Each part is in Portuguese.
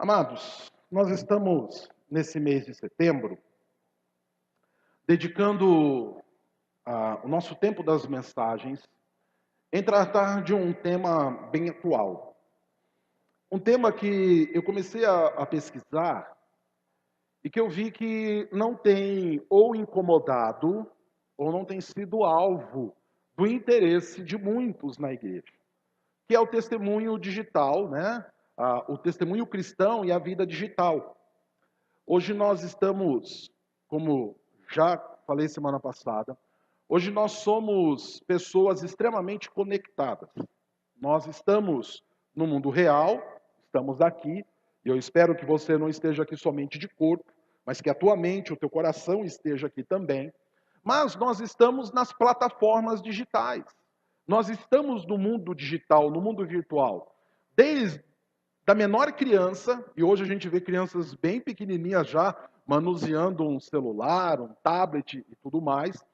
Amados, nós estamos nesse mês de setembro dedicando o nosso tempo das mensagens em tratar de um tema bem atual. Um tema que eu comecei a pesquisar e que eu vi que não tem ou incomodado ou não tem sido alvo do interesse de muitos na igreja, que é o testemunho digital, né? O testemunho cristão e a vida digital. Hoje nós estamos, como já falei semana passada, hoje nós somos pessoas extremamente conectadas. Nós estamos no mundo real, estamos aqui, e eu espero que você não esteja aqui somente de corpo, mas que a tua mente, o teu coração esteja aqui também. Mas nós estamos nas plataformas digitais. Nós estamos no mundo digital, no mundo virtual. Desde da menor criança, e hoje a gente vê crianças bem pequenininhas já manuseando um celular, um tablet e tudo mais,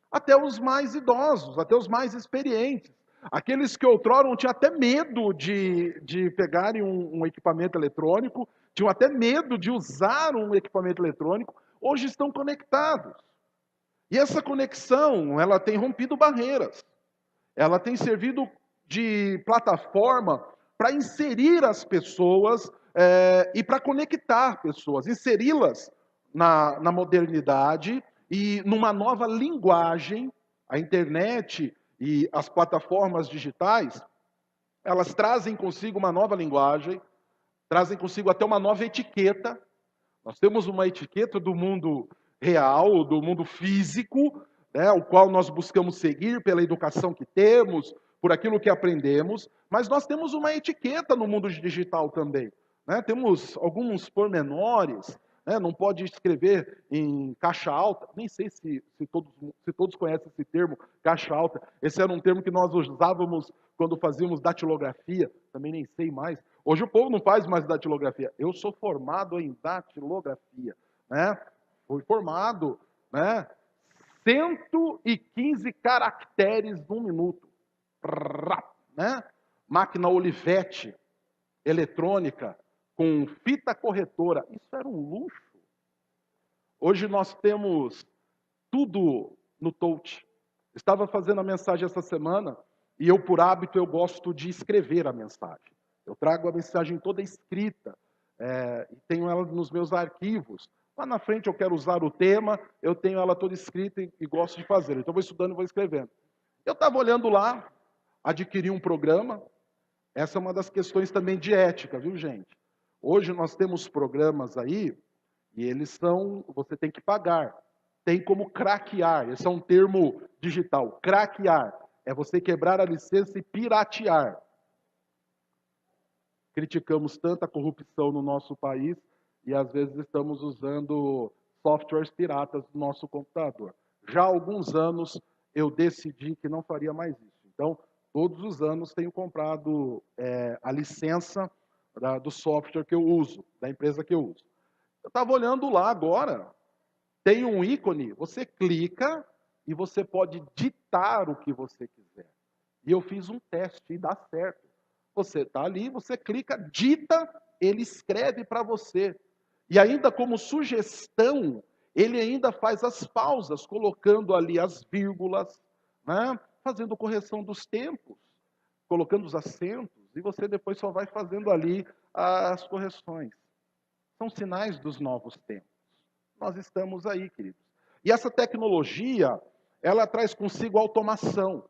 até os mais idosos, até os mais experientes. Aqueles que outrora tinham até medo de pegarem um equipamento eletrônico, tinham até medo de usar um equipamento eletrônico, hoje estão conectados. E essa conexão, ela tem rompido barreiras. Ela tem servido de plataforma para inserir as pessoas e para conectar pessoas, inseri-las na modernidade e numa nova linguagem. A internet e as plataformas digitais, elas trazem consigo uma nova linguagem, trazem consigo até uma nova etiqueta. Nós temos uma etiqueta do mundo real, do mundo físico, né, o qual nós buscamos seguir pela educação que temos, por aquilo que aprendemos, mas nós temos uma etiqueta no mundo digital também. Né? Temos alguns pormenores, né? Não pode escrever em caixa alta, nem sei se todos conhecem esse termo, caixa alta. Esse era um termo que nós usávamos quando fazíamos datilografia, também nem sei mais. Hoje o povo não faz mais datilografia. Eu sou formado em datilografia, né? Fui formado, né? 115 caracteres num minuto. Né? Máquina Olivetti, eletrônica, com fita corretora. Isso era um luxo. Hoje nós temos tudo no touch. Estava fazendo a mensagem essa semana e eu, por hábito, eu gosto de escrever a mensagem. Eu trago a mensagem toda escrita e tenho ela nos meus arquivos. Lá na frente eu quero usar o tema, eu tenho ela toda escrita e gosto de fazer. Então eu vou estudando e vou escrevendo. Eu estava olhando lá, adquiri um programa. Essa é uma das questões também de ética, viu, gente? Hoje nós temos programas aí, e eles são, você tem que pagar. Tem como craquear, esse é um termo digital. Craquear é você quebrar a licença e piratear. Criticamos tanta corrupção no nosso país e às vezes estamos usando softwares piratas no nosso computador. Já há alguns anos eu decidi que não faria mais isso. Então, todos os anos tenho comprado a licença do software que eu uso, da empresa que eu uso. Eu estava olhando lá agora, tem um ícone, você clica e você pode ditar o que você quiser. E eu fiz um teste e dá certo. Você está ali, você clica, dita, ele escreve para você. E ainda como sugestão, ele ainda faz as pausas, colocando ali as vírgulas, né? Fazendo correção dos tempos, colocando os acentos, e você depois só vai fazendo ali as correções. São sinais dos novos tempos. Nós estamos aí, queridos. E essa tecnologia, ela traz consigo automação.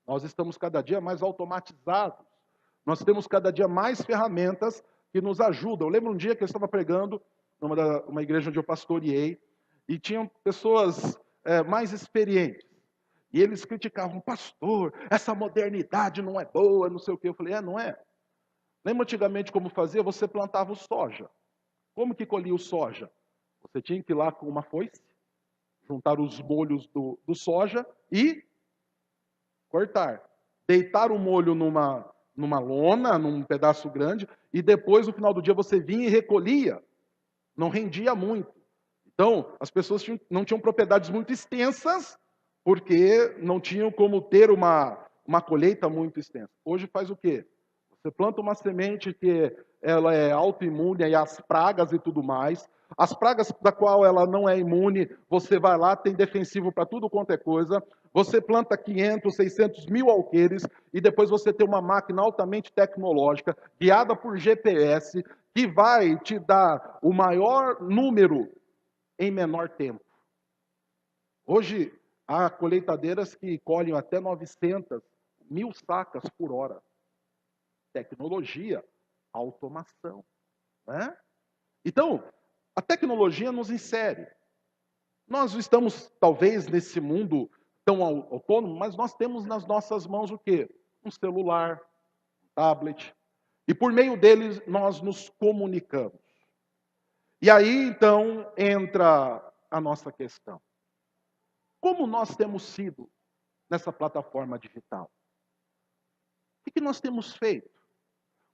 Nós estamos cada dia mais automatizados. Nós temos cada dia mais ferramentas que nos ajudam. Eu lembro um dia que eu estava pregando numa igreja onde eu pastoreei, e tinham pessoas mais experientes. E eles criticavam, pastor, essa modernidade não é boa, não sei o quê. Eu falei, não é. Lembra antigamente como fazia? Você plantava o soja. Como que colhia o soja? Você tinha que ir lá com uma foice, juntar os molhos do soja e cortar. Deitar o molho numa lona, num pedaço grande, e depois, no final do dia, você vinha e recolhia. Não rendia muito. Então, as pessoas não tinham propriedades muito extensas, porque não tinham como ter uma colheita muito extensa. Hoje faz o quê? Você planta uma semente que ela é autoimune às pragas e tudo mais. As pragas da qual ela não é imune, você vai lá, tem defensivo para tudo quanto é coisa. Você planta 500, 600 mil alqueires e depois você tem uma máquina altamente tecnológica, guiada por GPS, que vai te dar o maior número em menor tempo. Hoje, há colheitadeiras que colhem até 900 mil sacas por hora. Tecnologia, automação. Né? Então, a tecnologia nos insere. Nós estamos, talvez, nesse mundo tão autônomo, mas nós temos nas nossas mãos o quê? Um celular, um tablet. E por meio deles, nós nos comunicamos. E aí, então, entra a nossa questão. Como nós temos sido nessa plataforma digital? O que nós temos feito?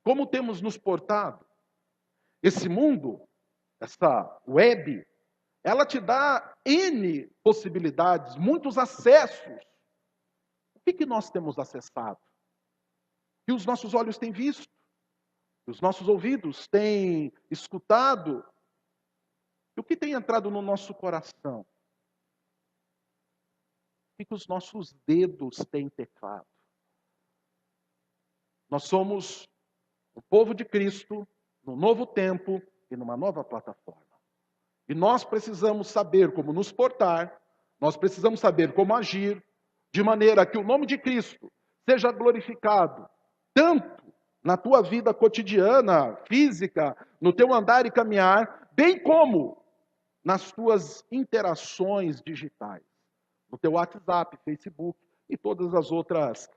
Como temos nos portado? Esse mundo, essa web, ela te dá N possibilidades, muitos acessos. O que nós temos acessado? Que os nossos olhos têm visto, que os nossos ouvidos têm escutado, e o que tem entrado no nosso coração? O que os nossos dedos têm teclado? Nós somos o povo de Cristo, num novo tempo e numa nova plataforma. E nós precisamos saber como nos portar, nós precisamos saber como agir, de maneira que o nome de Cristo seja glorificado, tanto na tua vida cotidiana, física, no teu andar e caminhar, bem como nas tuas interações digitais, no teu WhatsApp, Facebook e todas as outras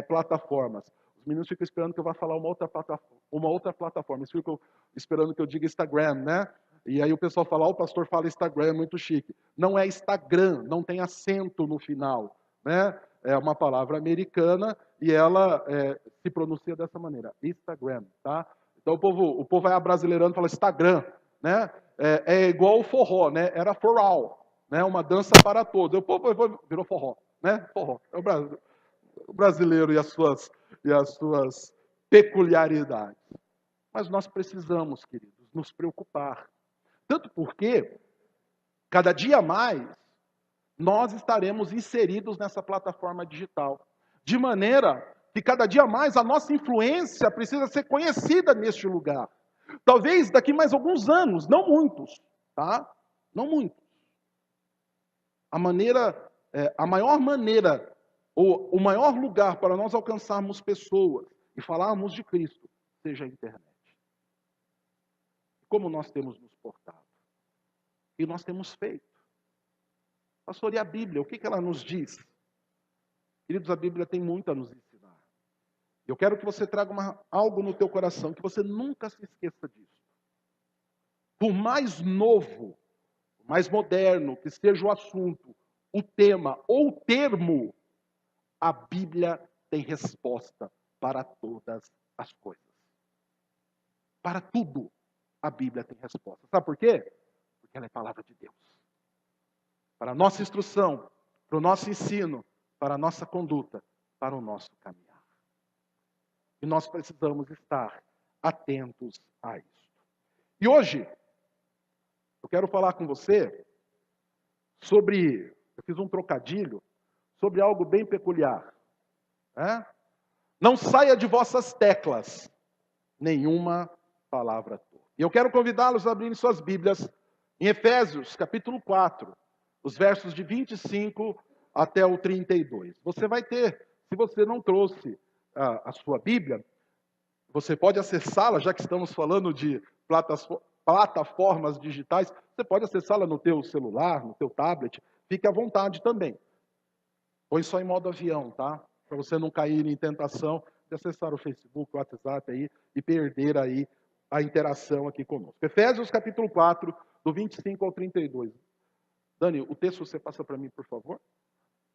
plataformas. Os meninos ficam esperando que eu vá falar uma outra plataforma. Eles ficam esperando que eu diga Instagram, né? E aí o pessoal fala, o pastor fala Instagram, é muito chique. Não é Instagram, não tem acento no final, né? É uma palavra americana e ela se pronuncia dessa maneira, Instagram, tá? Então o povo vai abrasileirando e fala Instagram, né? É igual o forró, né? Era for all, né? Uma dança para todos. O povo virou forró, né? Forró. É o brasileiro e as suas peculiaridades. Mas nós precisamos, queridos, nos preocupar. Tanto porque, cada dia mais, nós estaremos inseridos nessa plataforma digital. De maneira que, cada dia mais, a nossa influência precisa ser conhecida neste lugar. Talvez daqui mais alguns anos, não muitos, tá? Não muitos. A maior maneira, ou o maior lugar para nós alcançarmos pessoas e falarmos de Cristo, seja a internet. Como nós temos nos portado? E nós temos feito. Pastor, e a Bíblia? O que ela nos diz? Queridos, a Bíblia tem muito a nos ensinar. Eu quero que você traga algo no teu coração, que você nunca se esqueça disso. Por mais novo, mais moderno que seja o assunto, o tema ou o termo, a Bíblia tem resposta para todas as coisas. Para tudo, a Bíblia tem resposta. Sabe por quê? Porque ela é palavra de Deus. Para a nossa instrução, para o nosso ensino, para a nossa conduta, para o nosso caminhar. E nós precisamos estar atentos a isso. E hoje, eu quero falar com você sobre, eu fiz um trocadilho, sobre algo bem peculiar. Não saia de vossas teclas nenhuma palavra tua. E eu quero convidá-los a abrirem suas Bíblias em Efésios, capítulo 4, os versos de 25 até o 32. Você vai ter, se você não trouxe a sua Bíblia, você pode acessá-la, já que estamos falando de plataformas digitais, você pode acessá-la no teu celular, no teu tablet, fique à vontade também. Põe só em modo avião, tá? Para você não cair em tentação de acessar o Facebook, o WhatsApp aí e perder aí a interação aqui conosco. Efésios capítulo 4, do 25 ao 32. Dani, o texto você passa para mim, por favor?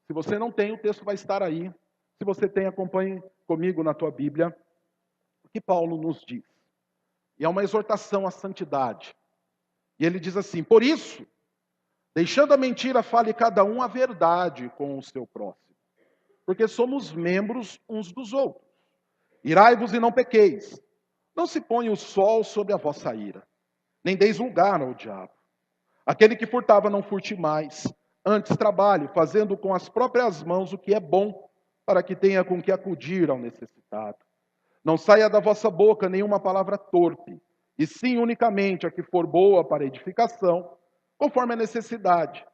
Se você não tem, o texto vai estar aí. Se você tem, acompanhe comigo na tua Bíblia o que Paulo nos diz. E é uma exortação à santidade. E ele diz assim, por isso, deixando a mentira, fale cada um a verdade com o seu próximo. Porque somos membros uns dos outros. Irai-vos e não pequeis. Não se ponha o sol sobre a vossa ira, nem deis lugar ao diabo. Aquele que furtava, não furte mais. Antes trabalhe, fazendo com as próprias mãos o que é bom, para que tenha com que acudir ao necessitado. Não saia da vossa boca nenhuma palavra torpe, e sim unicamente a que for boa para edificação, conforme a necessidade,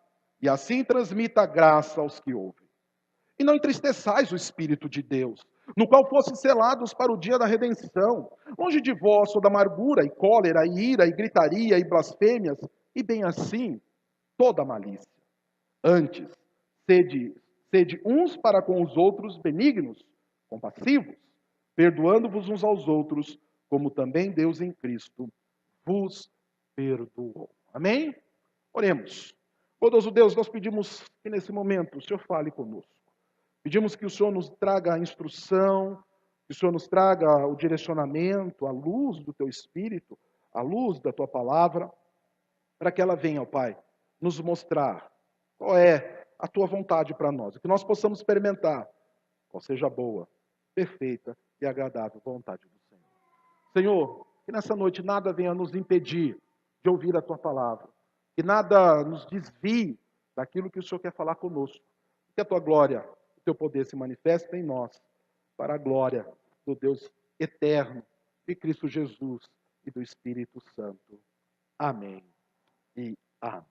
e assim transmita a graça aos que ouvem. E não entristeçais o Espírito de Deus, no qual fostes selados para o dia da redenção. Longe de vós toda amargura, e cólera, e ira, e gritaria, e blasfêmias, e bem assim, toda malícia. Antes, sede uns para com os outros benignos, compassivos, perdoando-vos uns aos outros, como também Deus em Cristo vos perdoou. Amém? Oremos. Poderoso Deus, nós pedimos que nesse momento o Senhor fale conosco. Pedimos que o Senhor nos traga a instrução, que o Senhor nos traga o direcionamento, a luz do Teu Espírito, a luz da Tua Palavra, para que ela venha, ó Pai, nos mostrar qual é a Tua vontade para nós, e que nós possamos experimentar qual seja a boa, perfeita e agradável vontade do Senhor. Senhor, que nessa noite nada venha nos impedir de ouvir a Tua Palavra, que nada nos desvie daquilo que o Senhor quer falar conosco, que a Tua glória, o Teu poder se manifeste em nós, para a glória do Deus eterno, de Cristo Jesus e do Espírito Santo. Amém e amém.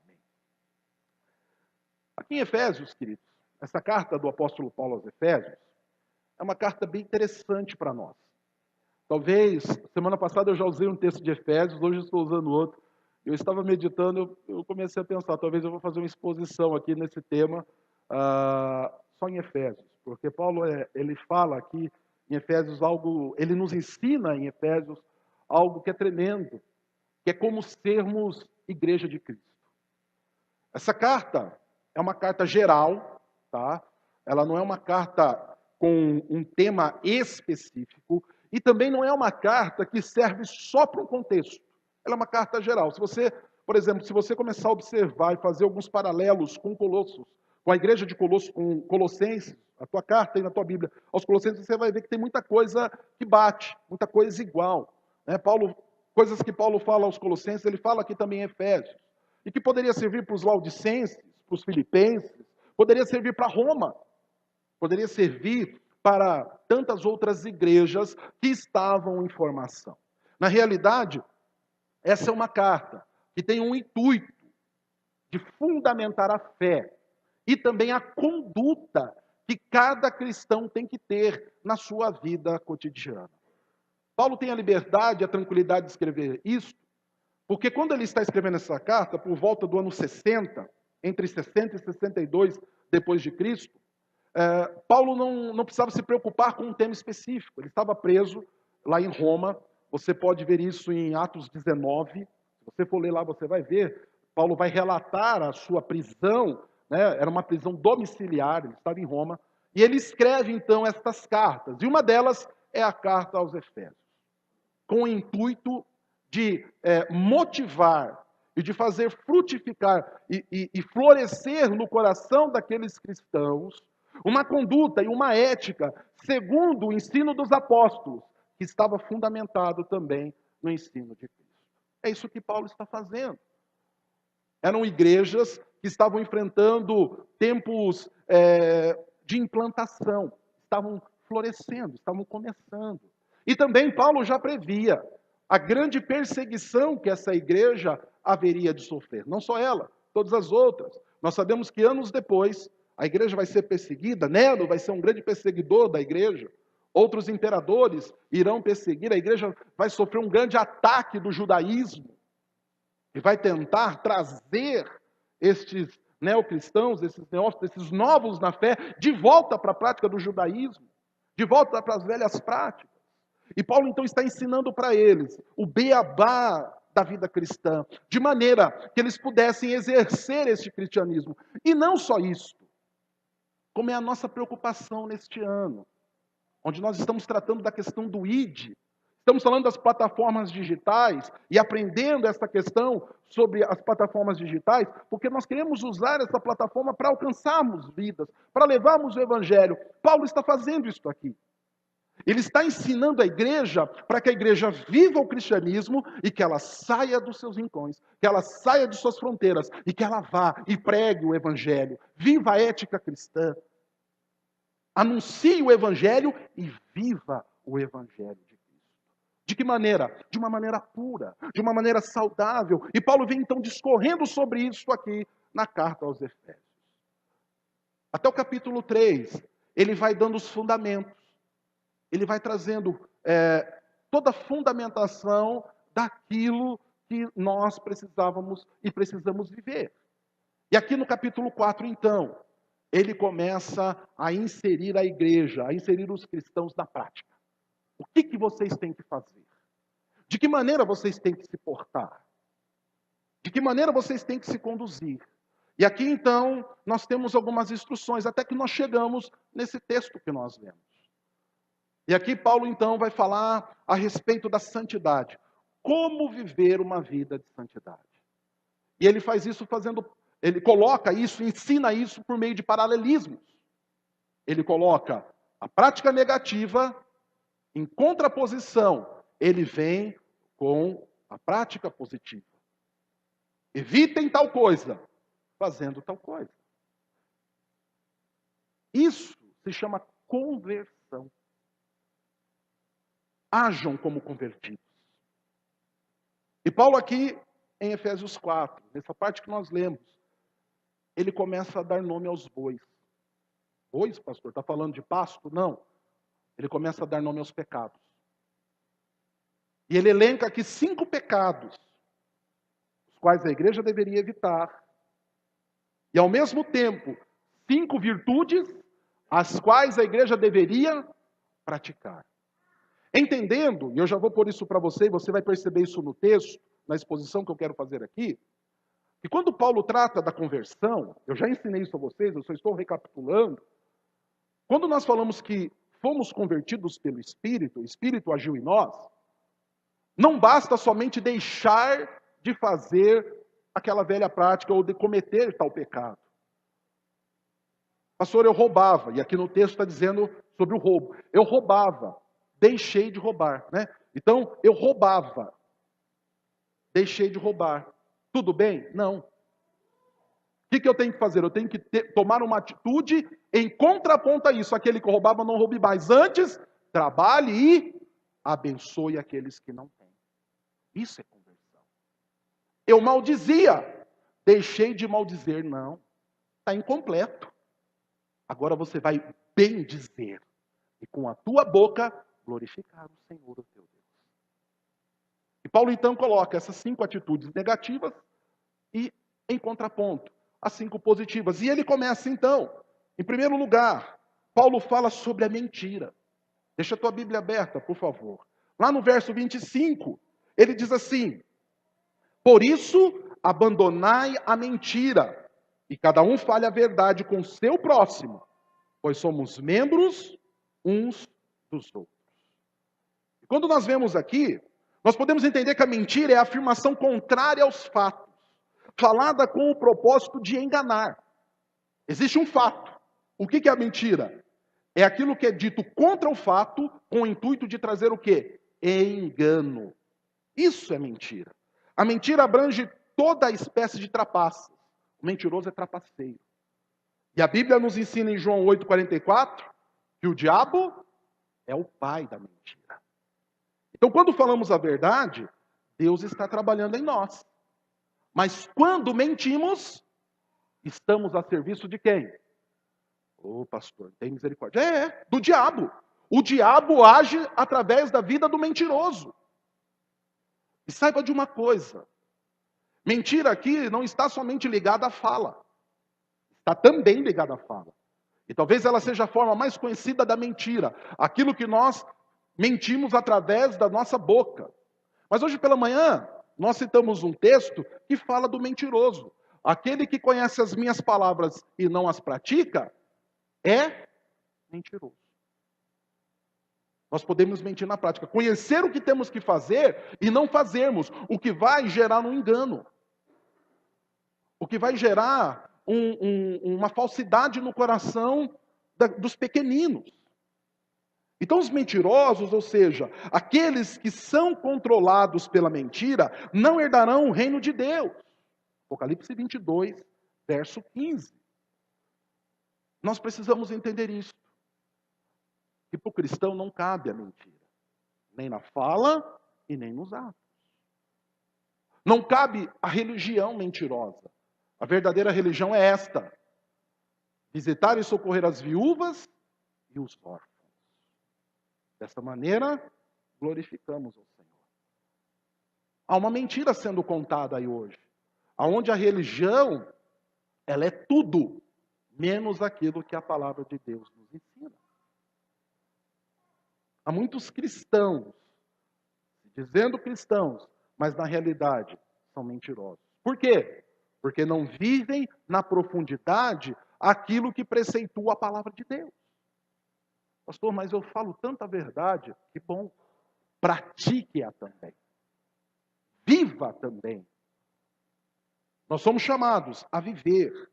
Aqui em Efésios, queridos, essa carta do apóstolo Paulo aos Efésios é uma carta bem interessante para nós. Talvez, semana passada eu já usei um texto de Efésios, hoje eu estou usando outro. Eu estava meditando, eu comecei a pensar, talvez eu vou fazer uma exposição aqui nesse tema, só em Efésios, porque Paulo, ele fala aqui em Efésios algo, ele nos ensina em Efésios algo que é tremendo, que é como sermos igreja de Cristo. Essa carta é uma carta geral, tá? Ela não é uma carta com um tema específico e também não é uma carta que serve só para um contexto. Ela é uma carta geral. Se você, por exemplo, se você começar a observar e fazer alguns paralelos com Colossos, com a igreja de Colossos, com Colossenses, a tua carta aí na tua Bíblia, aos Colossenses, você vai ver que tem muita coisa que bate, muita coisa igual. Né? Coisas que Paulo fala aos Colossenses, ele fala aqui também em Efésios. E que poderia servir para os Laodicenses, para os Filipenses, poderia servir para Roma, poderia servir para tantas outras igrejas que estavam em formação. Na realidade, essa é uma carta que tem um intuito de fundamentar a fé e também a conduta que cada cristão tem que ter na sua vida cotidiana. Paulo tem a liberdade e a tranquilidade de escrever isso, porque quando ele está escrevendo essa carta, por volta do ano 60, entre 60 e 62 depois de Cristo, Paulo não precisava se preocupar com um tema específico. Ele estava preso lá em Roma. Você pode ver isso em Atos 19. Se você for ler lá, você vai ver. Paulo vai relatar a sua prisão, né? Era uma prisão domiciliar, ele estava em Roma. E ele escreve, então, estas cartas. E uma delas é a carta aos Efésios, com o intuito de motivar e de fazer frutificar e florescer no coração daqueles cristãos uma conduta e uma ética segundo o ensino dos apóstolos, que estava fundamentado também no ensino de Cristo. É isso que Paulo está fazendo. Eram igrejas que estavam enfrentando tempos de implantação, estavam florescendo, estavam começando. E também Paulo já previa a grande perseguição que essa igreja haveria de sofrer. Não só ela, todas as outras. Nós sabemos que anos depois, a igreja vai ser perseguida, Nero vai ser um grande perseguidor da igreja, outros imperadores irão perseguir, a igreja vai sofrer um grande ataque do judaísmo, e vai tentar trazer estes neocristãos, esses neófitos, esses novos na fé, de volta para a prática do judaísmo, de volta para as velhas práticas. E Paulo então está ensinando para eles o beabá da vida cristã, de maneira que eles pudessem exercer este cristianismo. E não só isso, como é a nossa preocupação neste ano, onde nós estamos tratando da questão do ID, estamos falando das plataformas digitais e aprendendo essa questão sobre as plataformas digitais, porque nós queremos usar essa plataforma para alcançarmos vidas, para levarmos o evangelho. Paulo está fazendo isso aqui. Ele está ensinando a igreja para que a igreja viva o cristianismo e que ela saia dos seus rincões, que ela saia de suas fronteiras e que ela vá e pregue o evangelho. Viva a ética cristã. Anuncie o evangelho e viva o evangelho de Cristo. De que maneira? De uma maneira pura, de uma maneira saudável. E Paulo vem então discorrendo sobre isso aqui na carta aos Efésios. Até o capítulo 3, ele vai dando os fundamentos. Ele vai trazendo toda a fundamentação daquilo que nós precisávamos e precisamos viver. E aqui no capítulo 4, então, ele começa a inserir a igreja, a inserir os cristãos na prática. O que vocês têm que fazer? De que maneira vocês têm que se portar? De que maneira vocês têm que se conduzir? E aqui, então, nós temos algumas instruções, até que nós chegamos nesse texto que nós lemos. E aqui Paulo, então, vai falar a respeito da santidade. Como viver uma vida de santidade. E ele faz isso ele coloca isso, ensina isso por meio de paralelismos. Ele coloca a prática negativa em contraposição. Ele vem com a prática positiva. Evitem tal coisa, fazendo tal coisa. Isso se chama conversão. Ajam como convertidos. E Paulo aqui, em Efésios 4, nessa parte que nós lemos, ele começa a dar nome aos bois. Bois, pastor? Está falando de pasto? Não. Ele começa a dar nome aos pecados. E ele elenca aqui 5 pecados, os quais a igreja deveria evitar. E ao mesmo tempo, 5 virtudes, as quais a igreja deveria praticar. Entendendo, e eu já vou pôr isso para você, e você vai perceber isso no texto, na exposição que eu quero fazer aqui, que quando Paulo trata da conversão, eu já ensinei isso a vocês, eu só estou recapitulando, quando nós falamos que fomos convertidos pelo Espírito, o Espírito agiu em nós, não basta somente deixar de fazer aquela velha prática ou de cometer tal pecado. Pastor, eu roubava, e aqui no texto está dizendo sobre o roubo. Eu roubava. Deixei de roubar, né? Então, eu roubava. Deixei de roubar. Tudo bem? Não. O que eu tenho que fazer? Eu tenho que tomar uma atitude em contraponto a isso. Aquele que roubava, não roube mais. Antes, trabalhe e abençoe aqueles que não têm. Isso é conversão. Eu maldizia. Deixei de maldizer. Não. Está incompleto. Agora você vai bem dizer. E com a tua boca glorificar o Senhor, o teu Deus. E Paulo então coloca essas 5 atitudes negativas e em contraponto as 5 positivas. E ele começa então, em primeiro lugar, Paulo fala sobre a mentira. Deixa a tua Bíblia aberta, por favor. Lá no verso 25, ele diz assim: por isso, abandonai a mentira, e cada um fale a verdade com o seu próximo, pois somos membros uns dos outros. Quando nós vemos aqui, nós podemos entender que a mentira é a afirmação contrária aos fatos, falada com o propósito de enganar. Existe um fato. O que é a mentira? É aquilo que é dito contra o fato, com o intuito de trazer o quê? Engano. Isso é mentira. A mentira abrange toda a espécie de trapaças. O mentiroso é trapaceiro. E a Bíblia nos ensina em João 8,44 que o diabo é o pai da mentira. Então, quando falamos a verdade, Deus está trabalhando em nós. Mas quando mentimos, estamos a serviço de quem? Ô, pastor, tem misericórdia. Do diabo. O diabo age através da vida do mentiroso. E saiba de uma coisa. Mentira aqui não está somente ligada à fala. Está também ligada à fala. E talvez ela seja a forma mais conhecida da mentira. Aquilo que nós mentimos através da nossa boca. Mas hoje pela manhã, nós citamos um texto que fala do mentiroso. Aquele que conhece as minhas palavras e não as pratica, é mentiroso. Nós podemos mentir na prática. Conhecer o que temos que fazer e não fazermos. O que vai gerar um engano. O que vai gerar uma falsidade no coração dos pequeninos. Então os mentirosos, ou seja, aqueles que são controlados pela mentira, não herdarão o reino de Deus. Apocalipse 22, verso 15. Nós precisamos entender isso. Que para o cristão não cabe a mentira. Nem na fala e nem nos atos. Não cabe a religião mentirosa. A verdadeira religião é esta: visitar e socorrer as viúvas e os órfãos. Dessa maneira, glorificamos ao Senhor. Há uma mentira sendo contada aí hoje, aonde a religião, ela é tudo, menos aquilo que a palavra de Deus nos ensina. Há muitos cristãos, dizendo cristãos, mas na realidade são mentirosos. Por quê? Porque não vivem na profundidade aquilo que preceitua a palavra de Deus. Pastor, mas eu falo tanta verdade, que bom, pratique-a também. Viva também. Nós somos chamados a viver.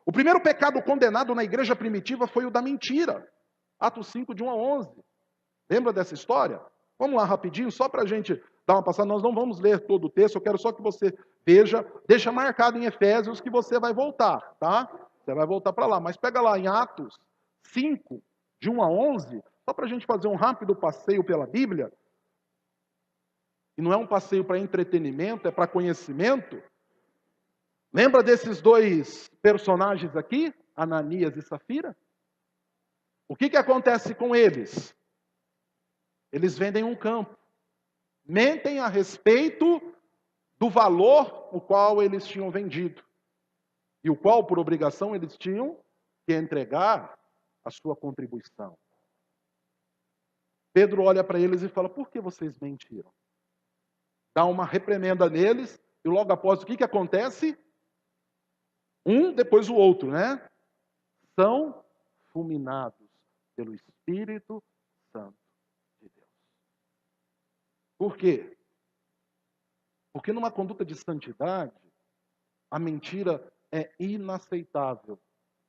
O primeiro pecado condenado na igreja primitiva foi o da mentira. Atos 5, de 1 a 11. Lembra dessa história? Vamos lá rapidinho, só para a gente dar uma passada. Nós não vamos ler todo o texto, eu quero só que você veja. Deixa marcado em Efésios que você vai voltar, tá? Você vai voltar para lá. Mas pega lá em Atos 5, de 1 a 11, só para a gente fazer um rápido passeio pela Bíblia. E não é um passeio para entretenimento, é para conhecimento. Lembra desses dois personagens aqui, Ananias e Safira? O que acontece com eles? Eles vendem um campo. Mentem a respeito do valor o qual eles tinham vendido. E o qual, por obrigação, eles tinham que entregar a sua contribuição. Pedro olha para eles e fala: por que vocês mentiram? Dá uma reprimenda neles, e logo após o que acontece? Um depois o outro, né? São fulminados pelo Espírito Santo de Deus. Por quê? Porque numa conduta de santidade, a mentira é inaceitável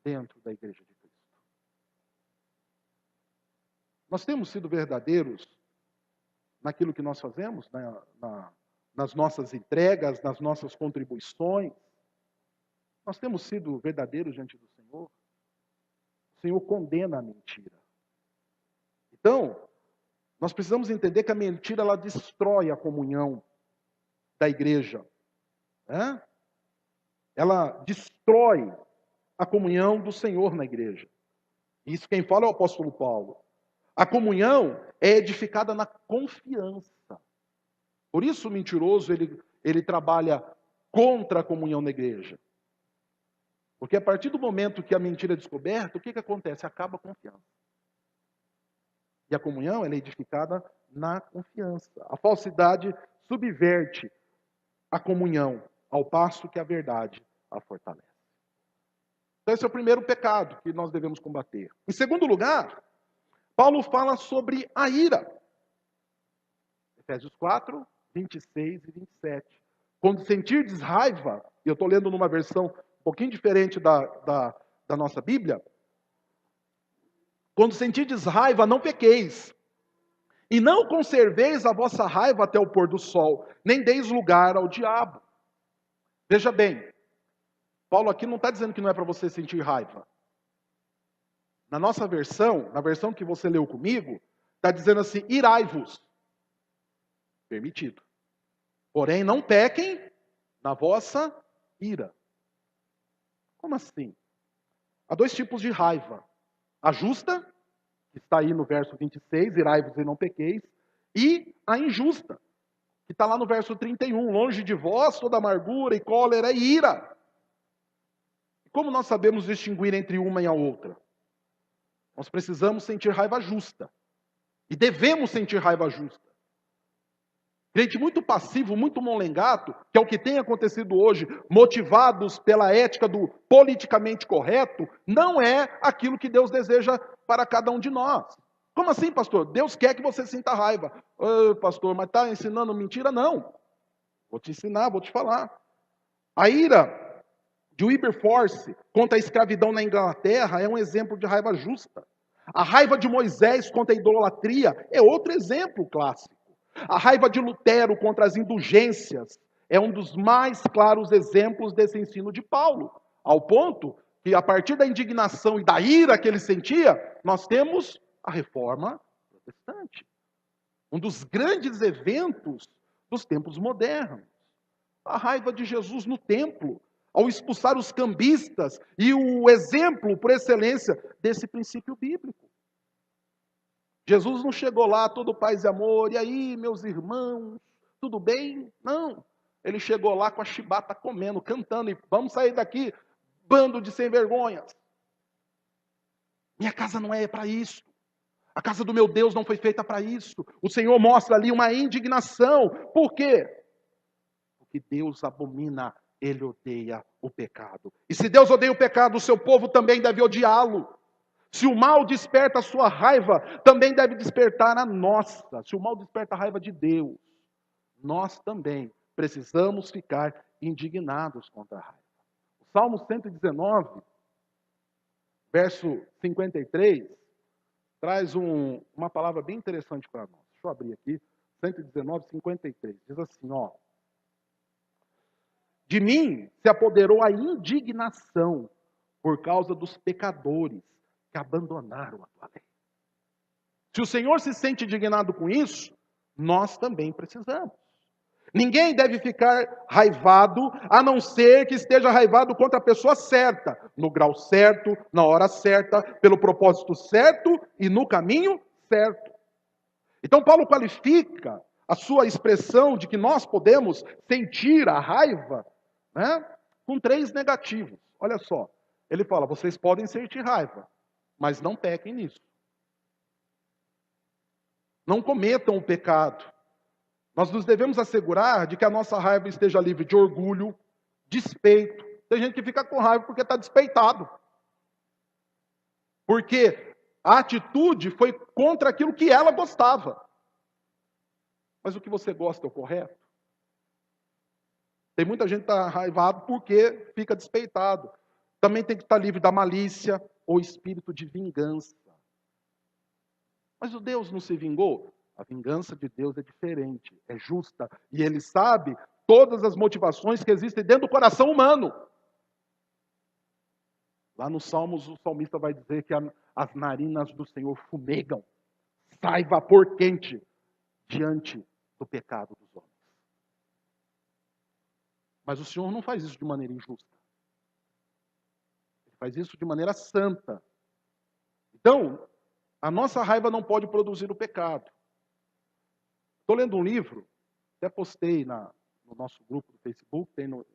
dentro da igreja de Cristo. Nós temos sido verdadeiros naquilo que nós fazemos, nas nossas entregas, nas nossas contribuições. Nós temos sido verdadeiros diante do Senhor. O Senhor condena a mentira. Então, nós precisamos entender que a mentira, ela destrói a comunhão da igreja. Né? Ela destrói a comunhão do Senhor na igreja. Isso quem fala é o apóstolo Paulo. A comunhão é edificada na confiança. Por isso o mentiroso, ele trabalha contra a comunhão na igreja. Porque a partir do momento que a mentira é descoberta, o que acontece? Acaba a confiança. E a comunhão, ela é edificada na confiança. A falsidade subverte a comunhão, ao passo que a verdade a fortalece. Então esse é o primeiro pecado que nós devemos combater. Em segundo lugar, Paulo fala sobre a ira. Efésios 4, 26 e 27. Quando sentirdes raiva, e eu estou lendo numa versão um pouquinho diferente da nossa Bíblia. Quando sentirdes raiva, não pequeis. E não conserveis a vossa raiva até o pôr do sol, nem deis lugar ao diabo. Veja bem, Paulo aqui não está dizendo que não é para você sentir raiva. Na nossa versão, na versão que você leu comigo, está dizendo assim: irai-vos. Permitido. Porém, não pequem na vossa ira. Como assim? Há dois tipos de raiva. A justa, que está aí no verso 26, irai-vos e não pequeis, e a injusta, que está lá no verso 31, longe de vós toda amargura e cólera e ira. E como nós sabemos distinguir entre uma e a outra? Nós precisamos sentir raiva justa. E devemos sentir raiva justa. Gente muito passivo, muito molengato, que é o que tem acontecido hoje, motivados pela ética do politicamente correto, não é aquilo que Deus deseja para cada um de nós. Como assim, pastor? Deus quer que você sinta raiva. Pastor, mas está ensinando mentira? Não. Vou te ensinar, vou te falar. A ira de Wilberforce contra a escravidão na Inglaterra é um exemplo de raiva justa. A raiva de Moisés contra a idolatria é outro exemplo clássico. A raiva de Lutero contra as indulgências é um dos mais claros exemplos desse ensino de Paulo, ao ponto que, a partir da indignação e da ira que ele sentia, nós temos a reforma protestante. Um dos grandes eventos dos tempos modernos. A raiva de Jesus no templo, ao expulsar os cambistas, e o exemplo, por excelência, desse princípio bíblico. Jesus não chegou lá todo paz e amor, e aí, meus irmãos, tudo bem? Não. Ele chegou lá com a chibata comendo, cantando, e vamos sair daqui, bando de sem vergonhas. Minha casa não é para isso. A casa do meu Deus não foi feita para isso. O Senhor mostra ali uma indignação. Por quê? Porque Deus abomina, Ele odeia o pecado. E se Deus odeia o pecado, o seu povo também deve odiá-lo. Se o mal desperta a sua raiva, também deve despertar a nossa. Se o mal desperta a raiva de Deus, nós também precisamos ficar indignados contra a raiva. O Salmo 119, verso 53, traz uma palavra bem interessante para nós. Deixa eu abrir aqui. 119, 53. Diz assim, ó. De mim se apoderou a indignação por causa dos pecadores que abandonaram a tua lei. Se o Senhor se sente indignado com isso, nós também precisamos. Ninguém deve ficar raivado, a não ser que esteja raivado contra a pessoa certa, no grau certo, na hora certa, pelo propósito certo e no caminho certo. Então Paulo qualifica a sua expressão de que nós podemos sentir a raiva, né, com 3 negativos. Olha só, ele fala, vocês podem sentir raiva, mas não pequem nisso. Não cometam o pecado. Nós nos devemos assegurar de que a nossa raiva esteja livre de orgulho, despeito. Tem gente que fica com raiva porque está despeitado. Porque a atitude foi contra aquilo que ela gostava. Mas o que você gosta é o correto? Tem muita gente que está raivado porque fica despeitado. Também tem que estar livre da malícia ou espírito de vingança. Mas o Deus não se vingou? A vingança de Deus é diferente, é justa. E Ele sabe todas as motivações que existem dentro do coração humano. Lá nos Salmos, o salmista vai dizer que as narinas do Senhor fumegam. Sai vapor quente diante do pecado dos homens. Mas o Senhor não faz isso de maneira injusta. Ele faz isso de maneira santa. Então, a nossa raiva não pode produzir o pecado. Estou lendo um livro, até postei no nosso grupo do Facebook, tem no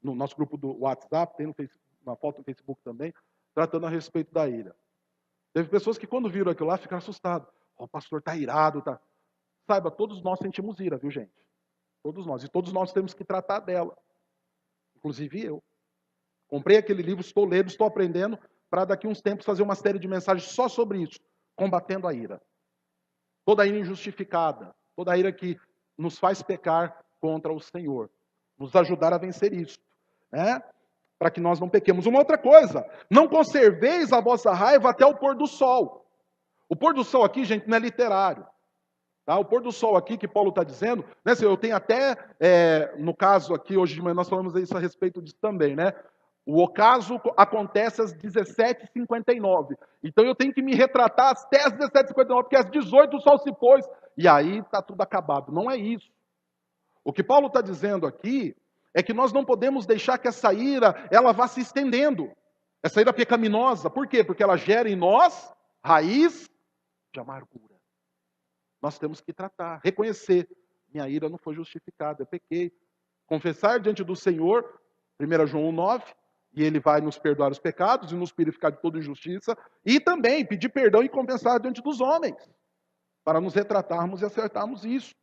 nosso grupo do WhatsApp, tem uma foto no Facebook também, tratando a respeito da ira. Teve pessoas que quando viram aquilo lá ficaram assustados. O pastor está irado, tá? Saiba, todos nós sentimos ira, viu, gente? Todos nós. E todos nós temos que tratar dela. Inclusive eu. Comprei aquele livro, estou lendo, estou aprendendo, para daqui a uns tempos fazer uma série de mensagens só sobre isso, combatendo a ira. Toda a ira injustificada, toda a ira que nos faz pecar contra o Senhor. Nos ajudar a vencer isso, né? Para que nós não pequemos. Uma outra coisa, não conserveis a vossa raiva até o pôr do sol. O pôr do sol aqui, gente, não é literário. Tá? O pôr do sol aqui, que Paulo está dizendo, né? Eu tenho até, no caso aqui, hoje de manhã, nós falamos isso a respeito disso também, né? O ocaso acontece às 17h59. Então eu tenho que me retratar até às 17h59, porque às 18h o sol se pôs, e aí está tudo acabado. Não é isso. O que Paulo está dizendo aqui é que nós não podemos deixar que essa ira ela vá se estendendo. Essa ira pecaminosa. Por quê? Porque ela gera em nós raiz de amargura. Nós temos que tratar, reconhecer. Minha ira não foi justificada, eu pequei. Confessar diante do Senhor, 1 João 9, e Ele vai nos perdoar os pecados e nos purificar de toda injustiça. E também pedir perdão e compensar diante dos homens, para nos retratarmos e acertarmos isso.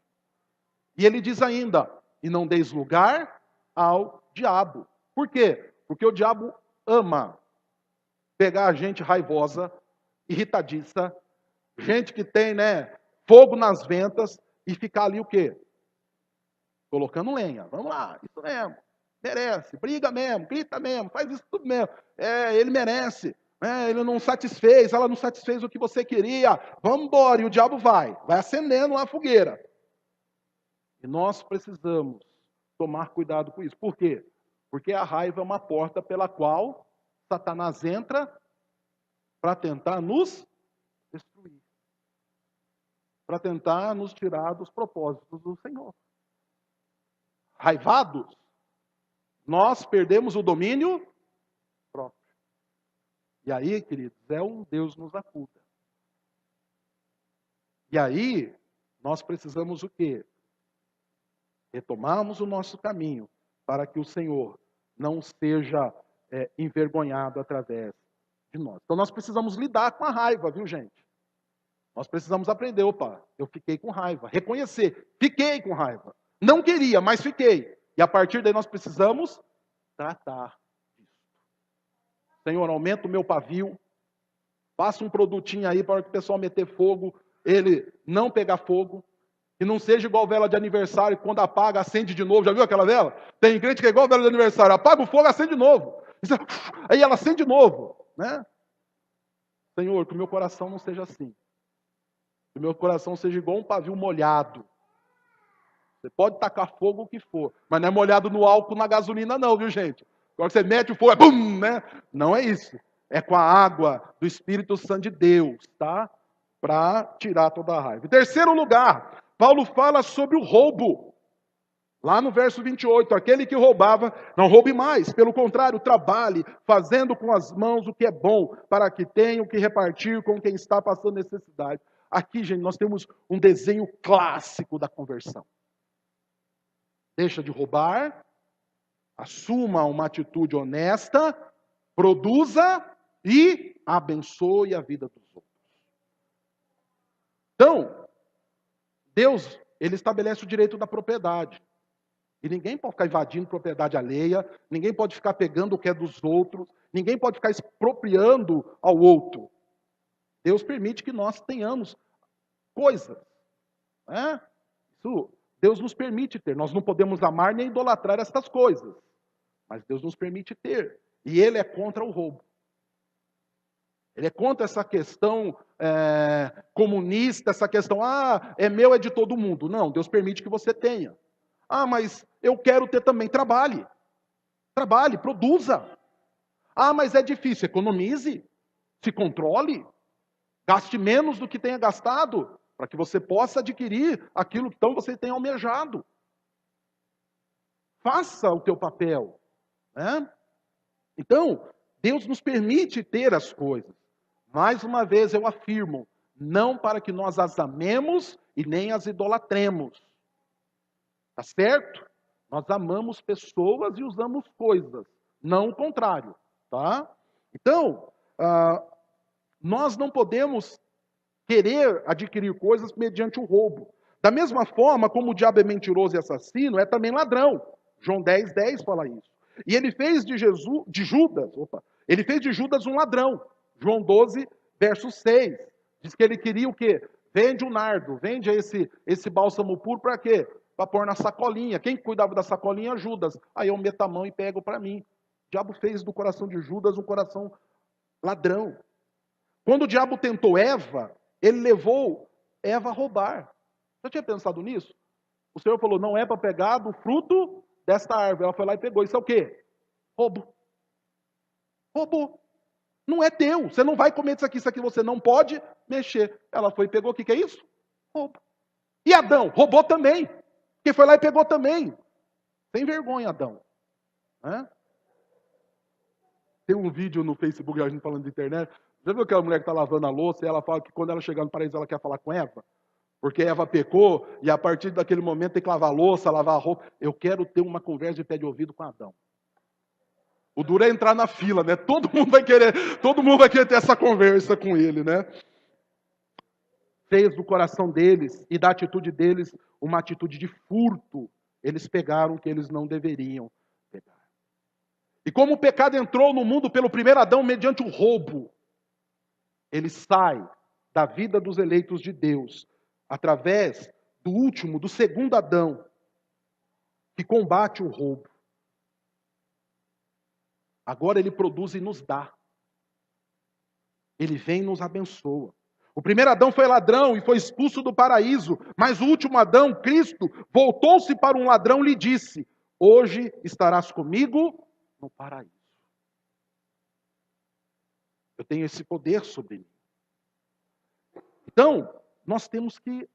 E Ele diz ainda, e não deis lugar ao diabo. Por quê? Porque o diabo ama pegar a gente raivosa, irritadiça, gente que tem, né, fogo nas ventas e ficar ali o quê? Colocando lenha. Vamos lá, isso mesmo. Merece, briga mesmo, grita mesmo, faz isso tudo mesmo. Ele merece. Ele não satisfez, ela não satisfez o que você queria. Vamos embora, e o diabo vai acendendo a fogueira. E nós precisamos tomar cuidado com isso. Por quê? Porque a raiva é uma porta pela qual Satanás entra para tentar nos destruir, para tentar nos tirar dos propósitos do Senhor. Raivados, nós perdemos o domínio próprio. E aí, queridos, Deus nos acuda. E aí, nós precisamos o quê? Retomarmos o nosso caminho para que o Senhor não seja envergonhado através de nós. Então, nós precisamos lidar com a raiva, viu, gente? Nós precisamos aprender, eu fiquei com raiva. Reconhecer, fiquei com raiva. Não queria, mas fiquei. E a partir daí nós precisamos tratar disso. Senhor, aumenta o meu pavio. Faça um produtinho aí para que o pessoal meter fogo, ele não pegar fogo. Que não seja igual vela de aniversário, que quando apaga, acende de novo. Já viu aquela vela? Tem crente que é igual vela de aniversário. Apaga o fogo, acende de novo. Aí ela acende de novo. Né? Senhor, que o meu coração não seja assim. Que o meu coração seja igual um pavio molhado. Você pode tacar fogo o que for, mas não é molhado no álcool, na gasolina não, viu, gente? Agora você mete o fogo, bum, né? Não é isso. É com a água do Espírito Santo de Deus, tá? Para tirar toda a raiva. Em terceiro lugar, Paulo fala sobre o roubo. Lá no verso 28, aquele que roubava, não roube mais. Pelo contrário, trabalhe, fazendo com as mãos o que é bom, para que tenha o que repartir com quem está passando necessidade. Aqui, gente, nós temos um desenho clássico da conversão. Deixa de roubar, assuma uma atitude honesta, produza e abençoe a vida dos outros. Então, Deus, ele estabelece o direito da propriedade. E ninguém pode ficar invadindo propriedade alheia, ninguém pode ficar pegando o que é dos outros, ninguém pode ficar expropriando ao outro. Deus permite que nós tenhamos coisas. Né? Isso Deus nos permite ter. Nós não podemos amar nem idolatrar essas coisas. Mas Deus nos permite ter. E Ele é contra o roubo. Ele é contra essa questão comunista, essa questão, é meu, é de todo mundo. Não, Deus permite que você tenha. Mas eu quero ter também. Trabalhe. Trabalhe, produza. Mas é difícil. Economize. Se controle. Gaste menos do que tenha gastado. Para que você possa adquirir aquilo que então você tem almejado. Faça o teu papel. Né? Então, Deus nos permite ter as coisas. Mais uma vez eu afirmo, não para que nós as amemos e nem as idolatremos. Tá certo? Nós amamos pessoas e usamos coisas, não o contrário. Tá? Então, nós não podemos querer adquirir coisas mediante o roubo. Da mesma forma como o diabo é mentiroso e assassino, é também ladrão. João 10:10 fala isso. E ele fez de Judas um ladrão. João 12, verso 6. Diz que ele queria o quê? Vende o nardo, vende esse bálsamo puro para quê? Para pôr na sacolinha. Quem cuidava da sacolinha? Judas. Aí eu meto a mão e pego para mim. O diabo fez do coração de Judas um coração ladrão. Quando o diabo tentou Eva, ele levou Eva a roubar. Já tinha pensado nisso? O Senhor falou, não é para pegar do fruto desta árvore. Ela foi lá e pegou. Isso é o quê? Roubo. Roubo. Não é teu. Você não vai comer isso aqui você não pode mexer. Ela foi e pegou. O que é isso? Roubo. E Adão? Roubou também. Porque foi lá e pegou também. Sem vergonha, Adão. Tem um vídeo no Facebook, a gente falando de internet. Já viu aquela mulher que está lavando a louça e ela fala que quando ela chegar no paraíso ela quer falar com Eva? Porque Eva pecou e a partir daquele momento tem que lavar a louça, lavar a roupa. Eu quero ter uma conversa de pé de ouvido com Adão. O duro é entrar na fila, né? Todo mundo vai querer ter essa conversa com ele, né? Fez do coração deles e da atitude deles uma atitude de furto. Eles pegaram o que eles não deveriam pegar. E como o pecado entrou no mundo pelo primeiro Adão mediante o roubo, ele sai da vida dos eleitos de Deus através do último, do segundo Adão, que combate o roubo. Agora ele produz e nos dá. Ele vem e nos abençoa. O primeiro Adão foi ladrão e foi expulso do paraíso, mas o último Adão, Cristo, voltou-se para um ladrão e lhe disse: hoje estarás comigo no paraíso. Eu tenho esse poder sobre mim. Então, nós temos que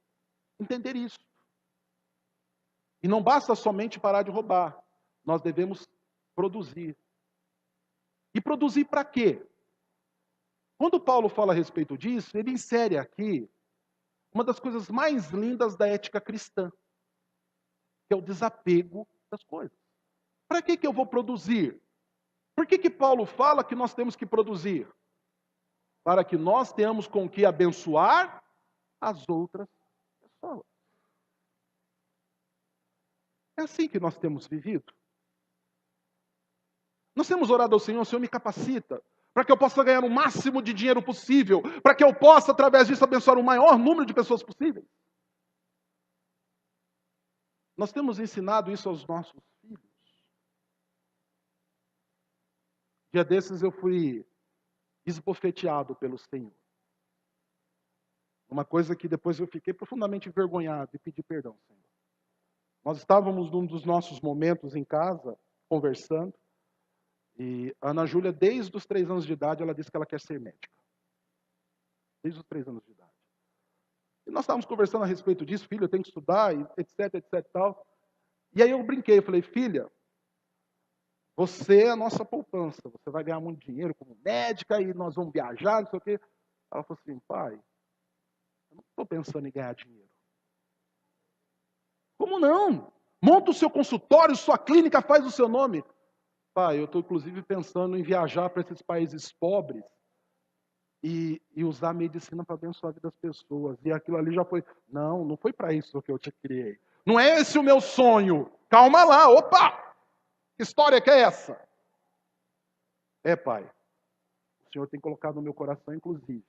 entender isso. E não basta somente parar de roubar. Nós devemos produzir. E produzir para quê? Quando Paulo fala a respeito disso, ele insere aqui uma das coisas mais lindas da ética cristã, que é o desapego das coisas. Para que eu vou produzir? Por que Paulo fala que nós temos que produzir? Para que nós tenhamos com que abençoar as outras pessoas. É assim que nós temos vivido. Nós temos orado ao Senhor: Senhor, me capacita, para que eu possa ganhar o máximo de dinheiro possível, para que eu possa, através disso, abençoar o maior número de pessoas possíveis. Nós temos ensinado isso aos nossos filhos. Dia desses eu fui esbofeteado pelo Senhor. Uma coisa que depois eu fiquei profundamente envergonhado e pedi perdão, Senhor. Nós estávamos num dos nossos momentos em casa, conversando, e a Ana Júlia, desde os 3 anos de idade, ela disse que ela quer ser médica. Desde os 3 anos de idade. E nós estávamos conversando a respeito disso: filha, eu tenho que estudar, etc, etc e tal. E aí eu brinquei, eu falei: filha, você é a nossa poupança, você vai ganhar muito dinheiro como médica e nós vamos viajar, não sei o quê. Ela falou assim: pai, eu não estou pensando em ganhar dinheiro. Como não? Monta o seu consultório, sua clínica, faz o seu nome. Pai, eu estou inclusive pensando em viajar para esses países pobres e usar a medicina para abençoar a vida das pessoas. E aquilo ali já foi... Não foi para isso que eu te criei. Não é esse o meu sonho. Calma lá, opa! Que história que é essa? É, pai, o Senhor tem colocado no meu coração, inclusive,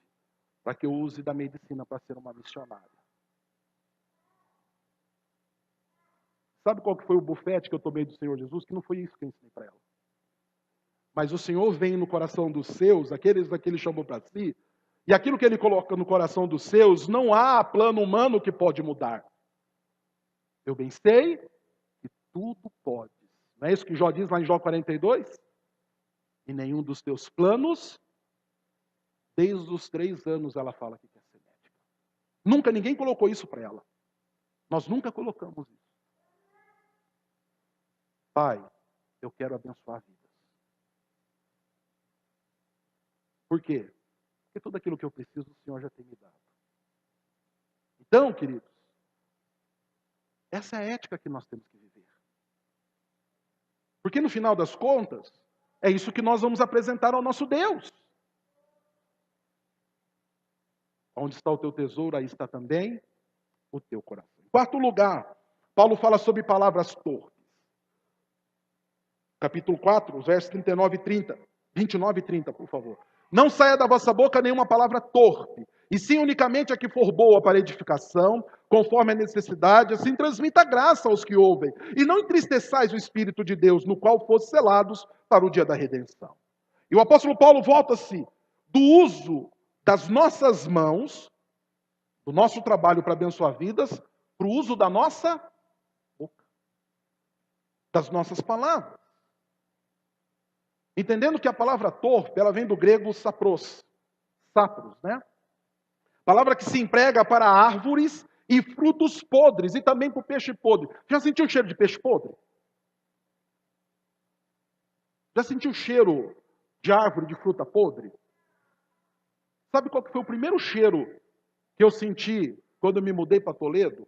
para que eu use da medicina para ser uma missionária. Sabe qual que foi o bufete que eu tomei do Senhor Jesus? Que não foi isso que eu ensinei para ela. Mas o Senhor vem no coração dos seus, aqueles que Ele chamou para si, e aquilo que Ele coloca no coração dos seus, não há plano humano que pode mudar. Eu bem sei que tudo pode. Não é isso que Jó diz lá em Jó 42? E nenhum dos teus planos, desde os 3 anos ela fala que quer ser médica. Nunca ninguém colocou isso para ela. Nós nunca colocamos isso. Pai, eu quero abençoar vidas. Por quê? Porque tudo aquilo que eu preciso, o Senhor já tem me dado. Então, queridos, essa é a ética que nós temos que viver. Porque no final das contas, é isso que nós vamos apresentar ao nosso Deus. Onde está o teu tesouro, aí está também o teu coração. Em quarto lugar, Paulo fala sobre palavras torpes. Capítulo 4, versos 39 e 30. 29 e 30, por favor. Não saia da vossa boca nenhuma palavra torpe, e sim unicamente a que for boa para edificação, conforme a necessidade, assim transmita graça aos que ouvem. E não entristeçais o Espírito de Deus, no qual fosse selados para o dia da redenção. E o apóstolo Paulo volta-se do uso das nossas mãos, do nosso trabalho para abençoar vidas, para o uso da nossa boca, das nossas palavras. Entendendo que a palavra torpe, ela vem do grego sapros, né? Palavra que se emprega para árvores e frutos podres, e também para o peixe podre. Já sentiu o cheiro de peixe podre? Já sentiu o cheiro de árvore de fruta podre? Sabe qual que foi o primeiro cheiro que eu senti quando eu me mudei para Toledo?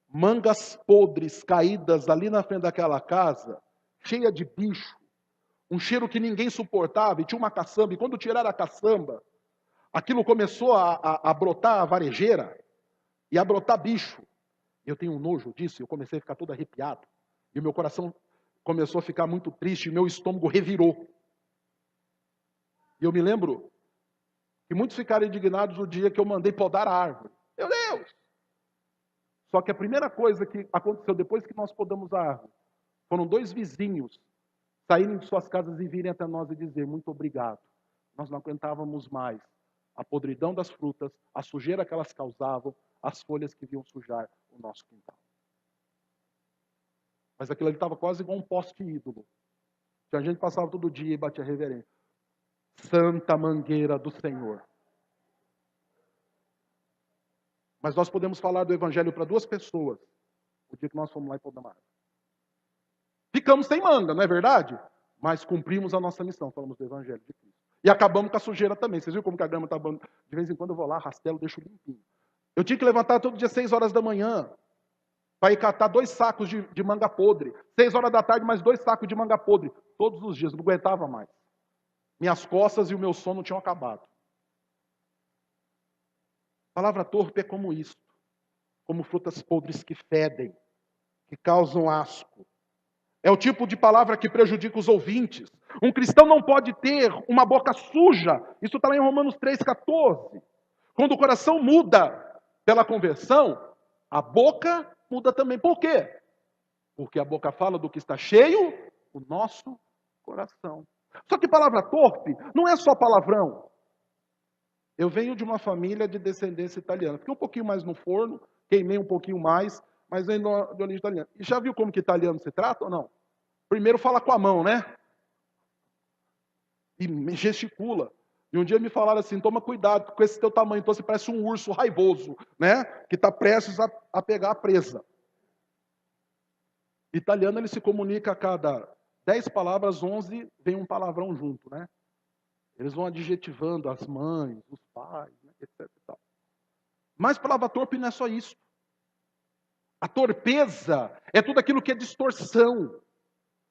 Mangas podres caídas ali na frente daquela casa, cheia de bicho, um cheiro que ninguém suportava, e tinha uma caçamba, e quando tiraram a caçamba, aquilo começou a brotar a varejeira, e a brotar bicho. Eu tenho um nojo disso, eu comecei a ficar todo arrepiado, e o meu coração começou a ficar muito triste, e meu estômago revirou. E eu me lembro que muitos ficaram indignados no dia que eu mandei podar a árvore. Meu Deus! Só que a primeira coisa que aconteceu depois que nós podamos a árvore, foram 2 vizinhos saírem de suas casas e virem até nós e dizer: muito obrigado, Nós não aguentávamos mais a podridão das frutas, a sujeira que elas causavam, as folhas que vinham sujar o nosso quintal. Mas aquilo ali estava quase igual um poste ídolo. Que a gente passava todo dia e batia reverência. Santa mangueira do Senhor. Mas nós podemos falar do evangelho para 2 pessoas. O dia que nós fomos lá em Podamar. Ficamos sem manga, não é verdade? Mas cumprimos a nossa missão, falamos do evangelho de Cristo. E acabamos com a sujeira também. Vocês viram como que a grama está... De vez em quando eu vou lá, rastelo, deixo limpinho. Eu tinha que levantar todo dia 6 horas da manhã para ir catar 2 sacos de manga podre. 6 horas da tarde, mais 2 sacos de manga podre. Todos os dias, não aguentava mais. Minhas costas e o meu sono tinham acabado. A palavra torpe é como isso. Como frutas podres que fedem, que causam asco. É o tipo de palavra que prejudica os ouvintes. Um cristão não pode ter uma boca suja. Isso está lá em Romanos 3,14. Quando o coração muda pela conversão, a boca muda também. Por quê? Porque a boca fala do que está cheio, o nosso coração. Só que palavra torpe não é só palavrão. Eu venho de uma família de descendência italiana. Fiquei um pouquinho mais no forno, queimei um pouquinho mais, mas venho de origem italiana. E já viu como que italiano se trata ou não? Primeiro fala com a mão, né? E gesticula. E um dia me falaram assim, toma cuidado, com esse teu tamanho, então você parece um urso raivoso, né? Que está prestes a pegar a presa. Italiano, ele se comunica a cada 10 palavras, 11 vem um palavrão junto, né? Eles vão adjetivando as mães, os pais, né? Etc. E tal. Mas palavra torpe não é só isso. A torpeza é tudo aquilo que é distorção,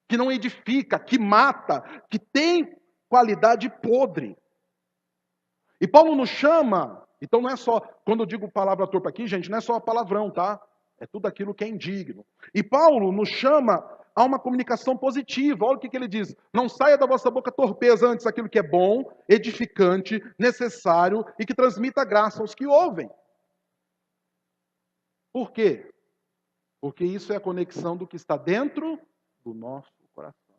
que não edifica, que mata, que tem qualidade podre. E Paulo nos chama, então não é só, quando eu digo palavra torpe aqui, gente, não é só palavrão, tá? É tudo aquilo que é indigno. E Paulo nos chama a uma comunicação positiva. Olha o que ele diz. Não saia da vossa boca torpeza antes aquilo que é bom, edificante, necessário e que transmita graça aos que ouvem. Por quê? Porque isso é a conexão do que está dentro do nosso coração.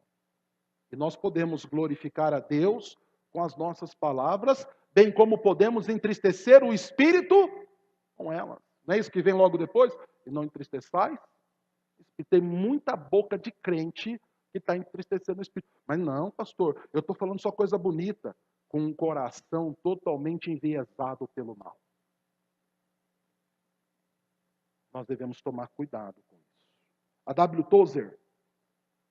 E nós podemos glorificar a Deus com as nossas palavras, bem como podemos entristecer o Espírito com elas. Não é isso que vem logo depois? E não entristeçais? E tem muita boca de crente que está entristecendo o Espírito. Mas não, pastor, eu estou falando só coisa bonita, com um coração totalmente enviesado pelo mal. Nós devemos tomar cuidado com isso. A W. Tozer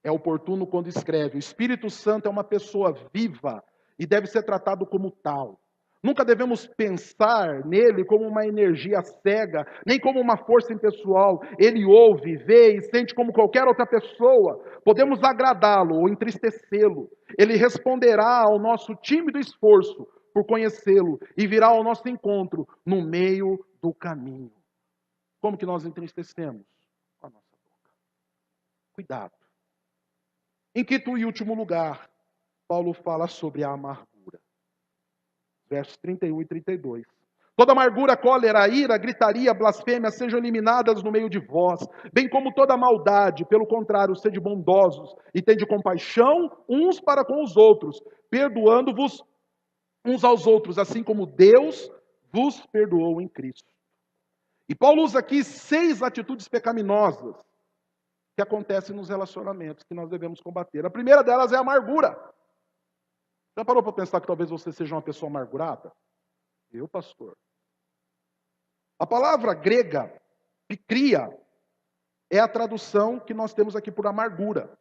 é oportuno quando escreve: o Espírito Santo é uma pessoa viva e deve ser tratado como tal. Nunca devemos pensar nele como uma energia cega, nem como uma força impessoal. Ele ouve, vê e sente como qualquer outra pessoa. Podemos agradá-lo ou entristecê-lo. Ele responderá ao nosso tímido esforço por conhecê-lo e virá ao nosso encontro no meio do caminho. Como que nós entristecemos? Com a nossa boca. Cuidado. Em quinto e último lugar, Paulo fala sobre a amargura. Versos 31 e 32. Toda amargura, cólera, ira, gritaria, blasfêmia sejam eliminadas no meio de vós, bem como toda maldade. Pelo contrário, sede bondosos e tende compaixão uns para com os outros, perdoando-vos uns aos outros, assim como Deus vos perdoou em Cristo. E Paulo usa aqui 6 atitudes pecaminosas que acontecem nos relacionamentos que nós devemos combater. A primeira delas é a amargura. Já parou para pensar que talvez você seja uma pessoa amargurada? Eu, pastor. A palavra grega, picria, é a tradução que nós temos aqui por amargura.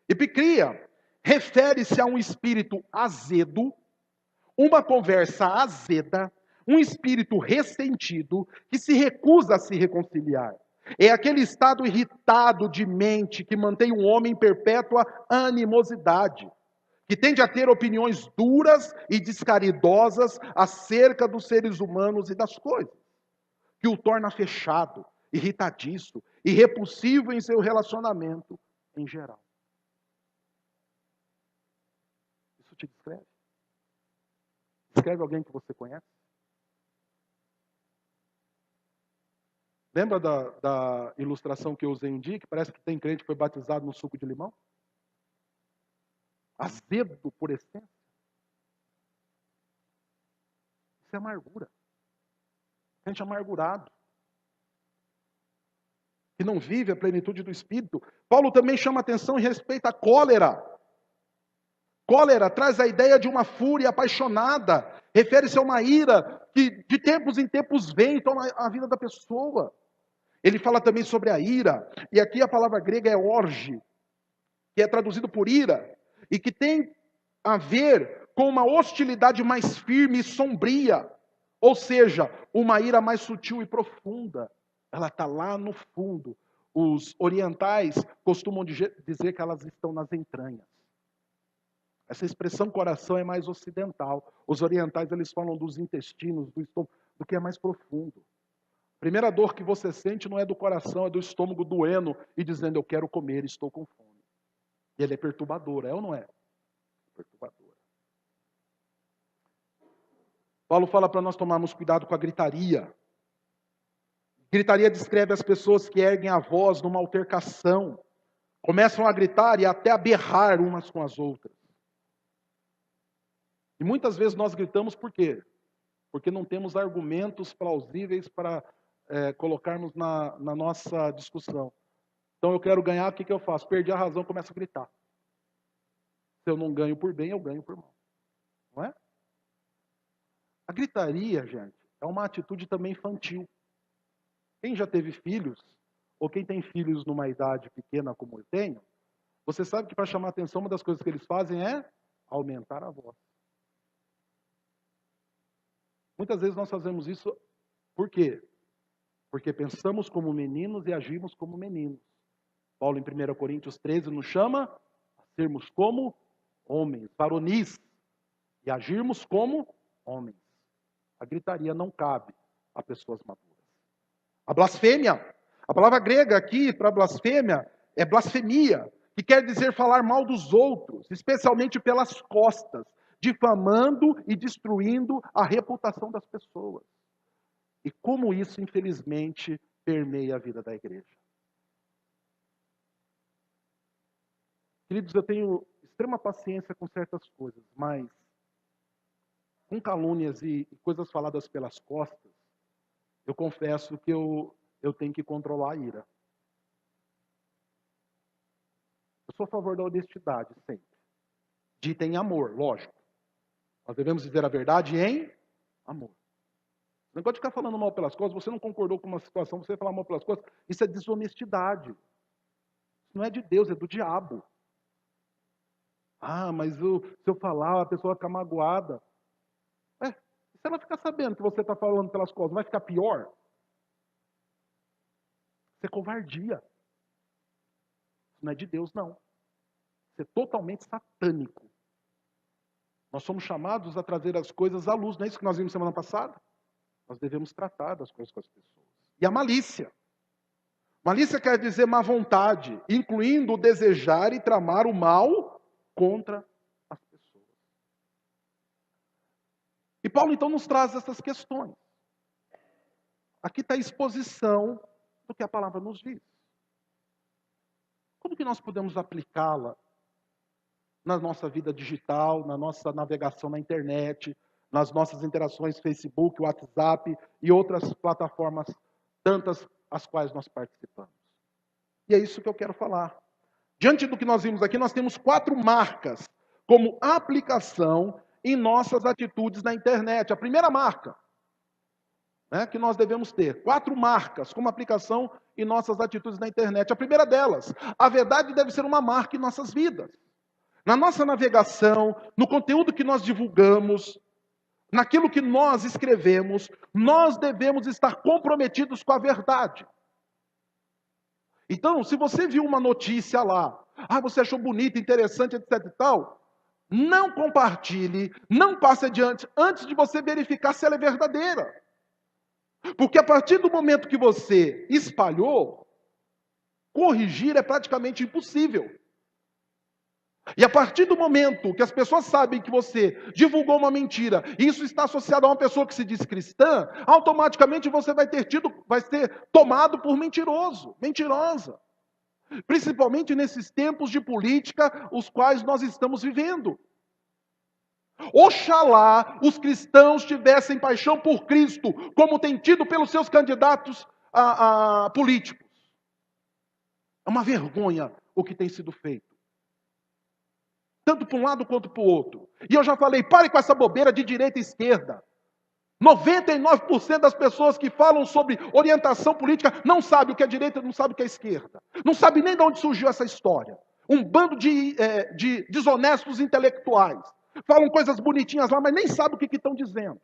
E picria refere-se a um espírito azedo, uma conversa azeda, um espírito ressentido que se recusa a se reconciliar. É aquele estado irritado de mente que mantém um homem em perpétua animosidade, que tende a ter opiniões duras e descaridosas acerca dos seres humanos e das coisas, que o torna fechado, irritadiço e repulsivo em seu relacionamento em geral. Isso te descreve? Descreve alguém que você conhece? Lembra da ilustração que eu usei um dia, que parece que tem crente que foi batizado no suco de limão? Azedo por essência. Isso é amargura. Gente amargurado. Que não vive a plenitude do Espírito. Paulo também chama atenção em respeito à cólera. Cólera traz a ideia de uma fúria apaixonada. Refere-se a uma ira que de tempos em tempos vem e toma a vida da pessoa. Ele fala também sobre a ira. E aqui a palavra grega é orge, que é traduzido por ira. E que tem a ver com uma hostilidade mais firme e sombria. Ou seja, uma ira mais sutil e profunda. Ela está lá no fundo. Os orientais costumam dizer que elas estão nas entranhas. Essa expressão coração é mais ocidental. Os orientais eles falam dos intestinos, do estômago, do que é mais profundo. A primeira dor que você sente não é do coração, é do estômago doendo e dizendo eu quero comer, estou com fome. E ele é perturbador, é ou não é? Perturbador. Paulo fala para nós tomarmos cuidado com a gritaria. Gritaria descreve as pessoas que erguem a voz numa altercação, começam a gritar e até a berrar umas com as outras. E muitas vezes nós gritamos por quê? Porque não temos argumentos plausíveis para colocarmos na nossa discussão. Então eu quero ganhar, o que eu faço? Perdi a razão, começo a gritar. Se eu não ganho por bem, eu ganho por mal. Não é? A gritaria, gente, é uma atitude também infantil. Quem já teve filhos, ou quem tem filhos numa idade pequena como eu tenho, você sabe que para chamar atenção, uma das coisas que eles fazem é aumentar a voz. Muitas vezes nós fazemos isso, por quê? Porque pensamos como meninos e agimos como meninos. Paulo, em 1 Coríntios 13, nos chama a sermos como homens, varonis, e agirmos como homens. A gritaria não cabe a pessoas maduras. A blasfêmia, a palavra grega aqui para blasfêmia é blasfemia, que quer dizer falar mal dos outros, especialmente pelas costas, difamando e destruindo a reputação das pessoas. E como isso, infelizmente, permeia a vida da igreja. Queridos, eu tenho extrema paciência com certas coisas, mas com calúnias e coisas faladas pelas costas, eu confesso que eu tenho que controlar a ira. Eu sou a favor da honestidade, sempre. Dita em amor, lógico. Nós devemos dizer a verdade em amor. O negócio de ficar falando mal pelas costas, você não concordou com uma situação, você falar mal pelas costas, isso é desonestidade. Isso não é de Deus, é do diabo. Ah, mas se eu falar, a pessoa vai ficar magoada. Se ela ficar sabendo que você está falando pelas costas, vai ficar pior? Isso é covardia. Isso não é de Deus, não. Isso é totalmente satânico. Nós somos chamados a trazer as coisas à luz. Não é isso que nós vimos semana passada? Nós devemos tratar das coisas com as pessoas. E a malícia. Malícia quer dizer má vontade, incluindo o desejar e tramar o mal contra as pessoas. E Paulo então nos traz essas questões. Aqui está a exposição do que a palavra nos diz. Como que nós podemos aplicá-la na nossa vida digital, na nossa navegação na internet, nas nossas interações Facebook, WhatsApp e outras plataformas, tantas as quais nós participamos? E é isso que eu quero falar. Diante do que nós vimos aqui, nós temos 4 marcas como aplicação em nossas atitudes na internet. A primeira marca, que nós devemos ter, 4 marcas como aplicação em nossas atitudes na internet. A primeira delas, a verdade deve ser uma marca em nossas vidas. Na nossa navegação, no conteúdo que nós divulgamos, naquilo que nós escrevemos, nós devemos estar comprometidos com a verdade. Então, se você viu uma notícia lá, você achou bonita, interessante, etc e tal, não compartilhe, não passe adiante antes de você verificar se ela é verdadeira. Porque a partir do momento que você espalhou, corrigir é praticamente impossível. E a partir do momento que as pessoas sabem que você divulgou uma mentira, e isso está associado a uma pessoa que se diz cristã, automaticamente você vai ser tomado por mentiroso, mentirosa. Principalmente nesses tempos de política, os quais nós estamos vivendo. Oxalá os cristãos tivessem paixão por Cristo, como tem tido pelos seus candidatos a políticos. É uma vergonha o que tem sido feito. Tanto para um lado quanto para o outro. E eu já falei, pare com essa bobeira de direita e esquerda. 99% das pessoas que falam sobre orientação política não sabe o que é direita, não sabe o que é esquerda. Não sabe nem de onde surgiu essa história. Um bando de desonestos intelectuais. Falam coisas bonitinhas lá, mas nem sabe o que estão dizendo.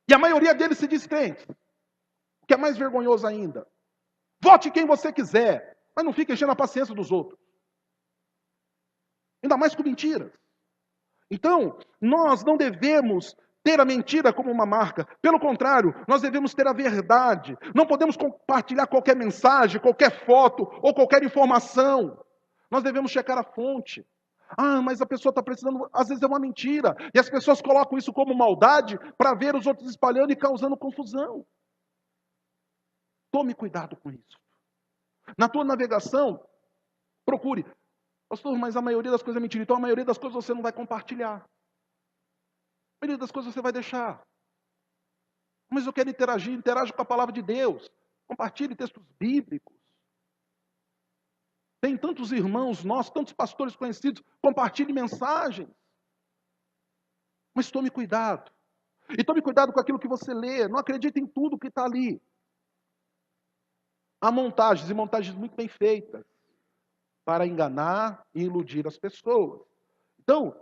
E a maioria deles se diz crente. O que é mais vergonhoso ainda. Vote quem você quiser, mas não fique enchendo a paciência dos outros. Ainda mais com mentiras. Então, nós não devemos ter a mentira como uma marca. Pelo contrário, nós devemos ter a verdade. Não podemos compartilhar qualquer mensagem, qualquer foto ou qualquer informação. Nós devemos checar a fonte. Ah, mas a pessoa está precisando, às vezes é uma mentira. E as pessoas colocam isso como maldade para ver os outros espalhando e causando confusão. Tome cuidado com isso. Na tua navegação, procure. Pastor, mas a maioria das coisas é mentira. Então a maioria das coisas você não vai compartilhar. A maioria das coisas você vai deixar. Mas eu quero interagir, interaja com a palavra de Deus. Compartilhe textos bíblicos. Tem tantos irmãos nossos, tantos pastores conhecidos, compartilhe mensagens. Mas tome cuidado. E tome cuidado com aquilo que você lê. Não acredite em tudo que está ali. Há montagens, e montagens muito bem feitas, para enganar e iludir as pessoas. Então,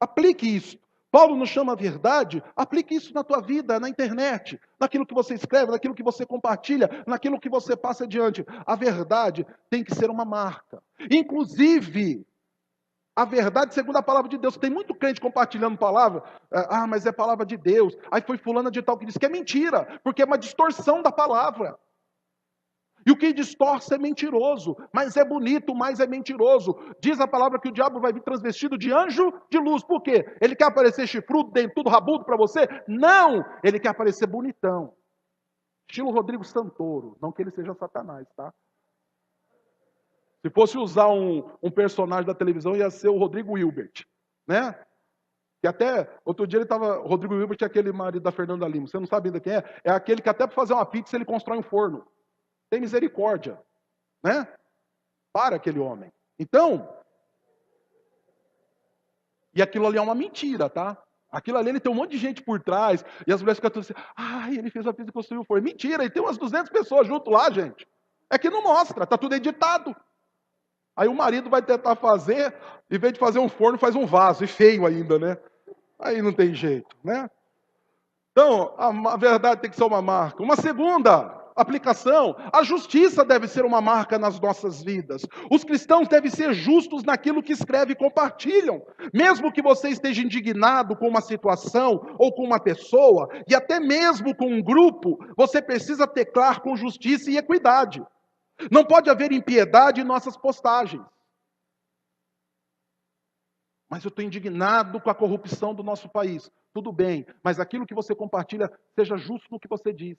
aplique isso. Paulo nos chama a verdade, aplique isso na tua vida, na internet, naquilo que você escreve, naquilo que você compartilha, naquilo que você passa adiante. A verdade tem que ser uma marca. Inclusive, a verdade segundo a palavra de Deus. Tem muito crente compartilhando palavra, mas é palavra de Deus. Aí foi fulana de tal que disse que é mentira, porque é uma distorção da palavra. E o que distorce é mentiroso, mas é bonito, mas é mentiroso. Diz a palavra que o diabo vai vir transvestido de anjo de luz. Por quê? Ele quer aparecer chifrudo, dentudo, rabudo para você? Não! Ele quer aparecer bonitão. Estilo Rodrigo Santoro. Não que ele seja Satanás, tá? Se fosse usar um personagem da televisão, ia ser o Rodrigo Hilbert, né? Que até, outro dia ele estava, Rodrigo Hilbert é aquele marido da Fernanda Lima. Você não sabe ainda quem é? É aquele que até para fazer uma pizza ele constrói um forno. Tem misericórdia, né? Para aquele homem. Então, e aquilo ali é uma mentira, tá? Aquilo ali ele tem um monte de gente por trás, e as mulheres ficam todas assim, ele fez a pizza e construiu o forno. Mentira, ele tem umas 200 pessoas junto lá, gente. É que não mostra, tá tudo editado. Aí o marido vai tentar fazer, em vez de fazer um forno, faz um vaso, e feio ainda, né? Aí não tem jeito, né? Então, a verdade tem que ser uma marca. Uma segunda aplicação, a justiça deve ser uma marca nas nossas vidas. Os cristãos devem ser justos naquilo que escrevem e compartilham. Mesmo que você esteja indignado com uma situação ou com uma pessoa, e até mesmo com um grupo, você precisa teclar com justiça e equidade. Não pode haver impiedade em nossas postagens. Mas eu estou indignado com a corrupção do nosso país. Tudo bem, mas aquilo que você compartilha, seja justo no que você diz.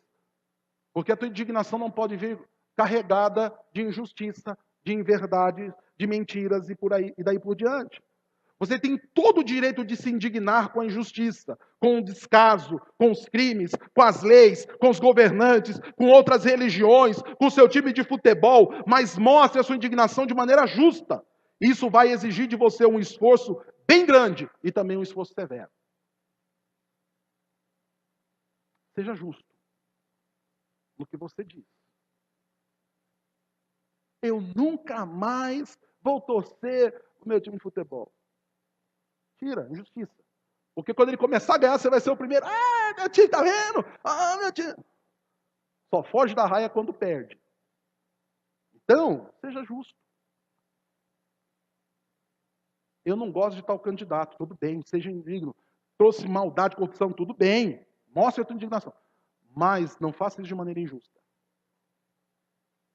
Porque a tua indignação não pode vir carregada de injustiça, de inverdade, de mentiras e por aí, e daí por diante. Você tem todo o direito de se indignar com a injustiça, com o descaso, com os crimes, com as leis, com os governantes, com outras religiões, com o seu time de futebol, mas mostre a sua indignação de maneira justa. Isso vai exigir de você um esforço bem grande e também um esforço severo. Seja justo no que você diz. Eu nunca mais vou torcer o meu time de futebol. Tira, injustiça. Porque quando ele começar a ganhar, você vai ser o primeiro. Meu time tá vendo? Meu time. Só foge da raia quando perde. Então, seja justo. Eu não gosto de tal candidato, tudo bem, seja indigno. Trouxe maldade, corrupção, tudo bem. Mostre a tua indignação. Mas não faça isso de maneira injusta.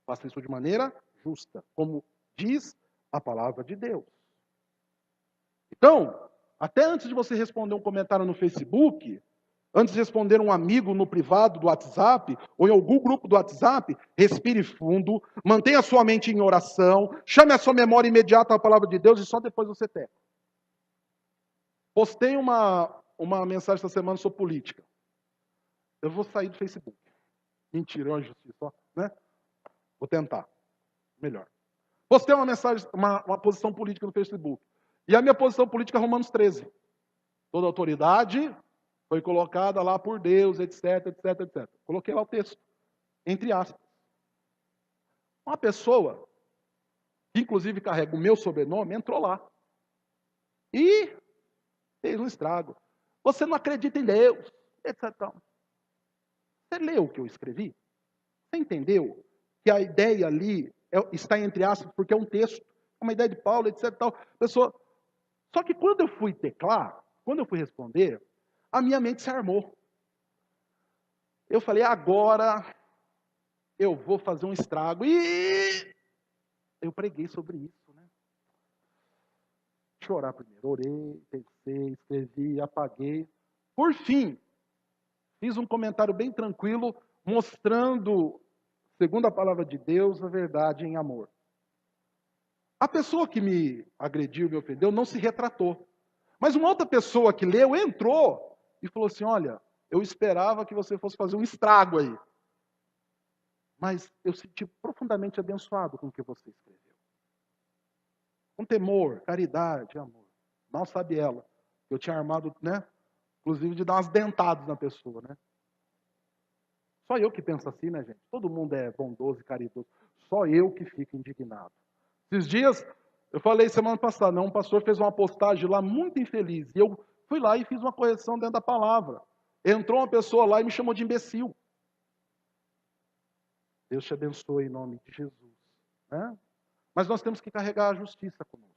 Faça isso de maneira justa, como diz a palavra de Deus. Então, até antes de você responder um comentário no Facebook, antes de responder um amigo no privado do WhatsApp, ou em algum grupo do WhatsApp, respire fundo, mantenha a sua mente em oração, chame a sua memória imediata à palavra de Deus e só depois você teca. Postei uma mensagem essa semana sobre política. Eu vou sair do Facebook. Mentira, é uma justiça, né? Vou tentar. Melhor. Postei uma mensagem, uma posição política no Facebook. E a minha posição política é Romanos 13. Toda autoridade foi colocada lá por Deus, etc, etc, etc. Coloquei lá o texto, entre aspas. Uma pessoa, que inclusive carrega o meu sobrenome, entrou lá. E fez um estrago. Você não acredita em Deus, etc. Você leu o que eu escrevi? Você entendeu que a ideia ali está entre aspas, porque é um texto, uma ideia de Paulo, etc. Pessoa. Só que quando eu fui teclar, quando eu fui responder, a minha mente se armou. Eu falei, agora eu vou fazer um estrago. E eu preguei sobre isso, né? Chorar primeiro. Orei, pensei, escrevi, apaguei. Por fim, fiz um comentário bem tranquilo, mostrando, segundo a palavra de Deus, a verdade em amor. A pessoa que me agrediu, me ofendeu, não se retratou. Mas uma outra pessoa que leu entrou e falou assim, olha, eu esperava que você fosse fazer um estrago aí. Mas eu senti profundamente abençoado com o que você escreveu. Com temor, caridade, amor. Mal sabe ela. Eu tinha armado, né? Inclusive de dar umas dentadas na pessoa, né? Só eu que penso assim, né, gente? Todo mundo é bondoso e caridoso. Só eu que fico indignado. Esses dias, eu falei semana passada, né, um pastor fez uma postagem lá muito infeliz. E eu fui lá e fiz uma correção dentro da palavra. Entrou uma pessoa lá e me chamou de imbecil. Deus te abençoe em nome de Jesus. Né? Mas nós temos que carregar a justiça conosco.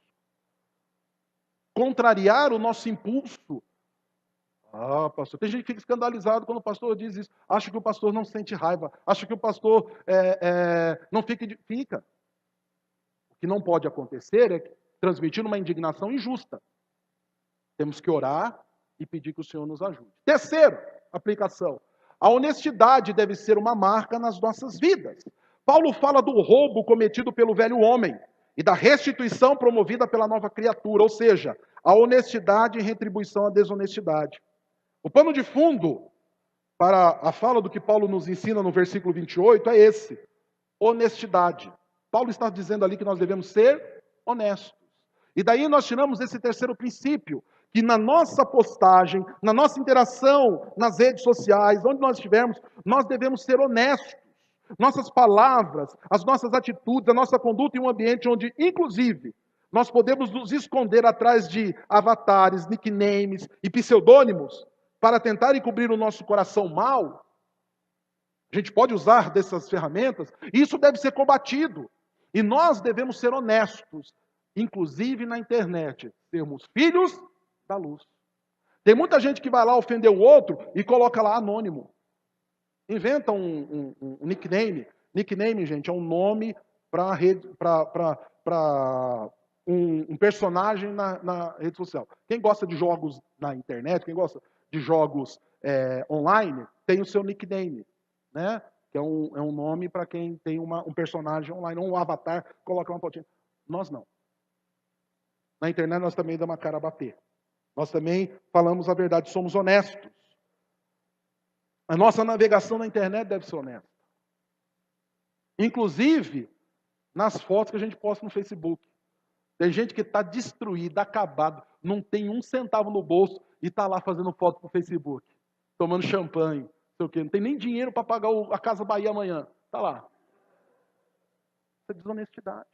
Contrariar o nosso impulso. Ah, pastor, tem gente que fica escandalizado quando o pastor diz isso. Acha que o pastor não sente raiva. Acha que o pastor não fica. Fica. O que não pode acontecer é transmitir uma indignação injusta. Temos que orar e pedir que o Senhor nos ajude. Terceiro, aplicação. A honestidade deve ser uma marca nas nossas vidas. Paulo fala do roubo cometido pelo velho homem e da restituição promovida pela nova criatura, ou seja, a honestidade em retribuição à desonestidade. O pano de fundo para a fala do que Paulo nos ensina no versículo 28 é esse: honestidade. Paulo está dizendo ali que nós devemos ser honestos. E daí nós tiramos esse terceiro princípio, que na nossa postagem, na nossa interação nas redes sociais, onde nós estivermos, nós devemos ser honestos. Nossas palavras, as nossas atitudes, a nossa conduta em um ambiente onde, inclusive, nós podemos nos esconder atrás de avatares, nicknames e pseudônimos para tentar encobrir o nosso coração mal. A gente pode usar dessas ferramentas, e isso deve ser combatido. E nós devemos ser honestos, inclusive na internet, sermos filhos da luz. Tem muita gente que vai lá ofender o outro e coloca lá anônimo. Inventa um nickname. Nickname, gente, é um nome para um personagem na rede social. Quem gosta de jogos na internet, quem gosta de jogos online, tem o seu nickname, né? Que é um nome para quem tem um personagem online, um avatar, coloca uma fotinha. Nós não. Na internet nós também damos a cara a bater. Nós também falamos a verdade, somos honestos. A nossa navegação na internet deve ser honesta. Inclusive, nas fotos que a gente posta no Facebook. Tem gente que está destruída, acabado, não tem um centavo no bolso e está lá fazendo foto para o Facebook, tomando champanhe, não sei o quê. Não tem nem dinheiro para pagar a Casa Bahia amanhã. Está lá. Isso é desonestidade.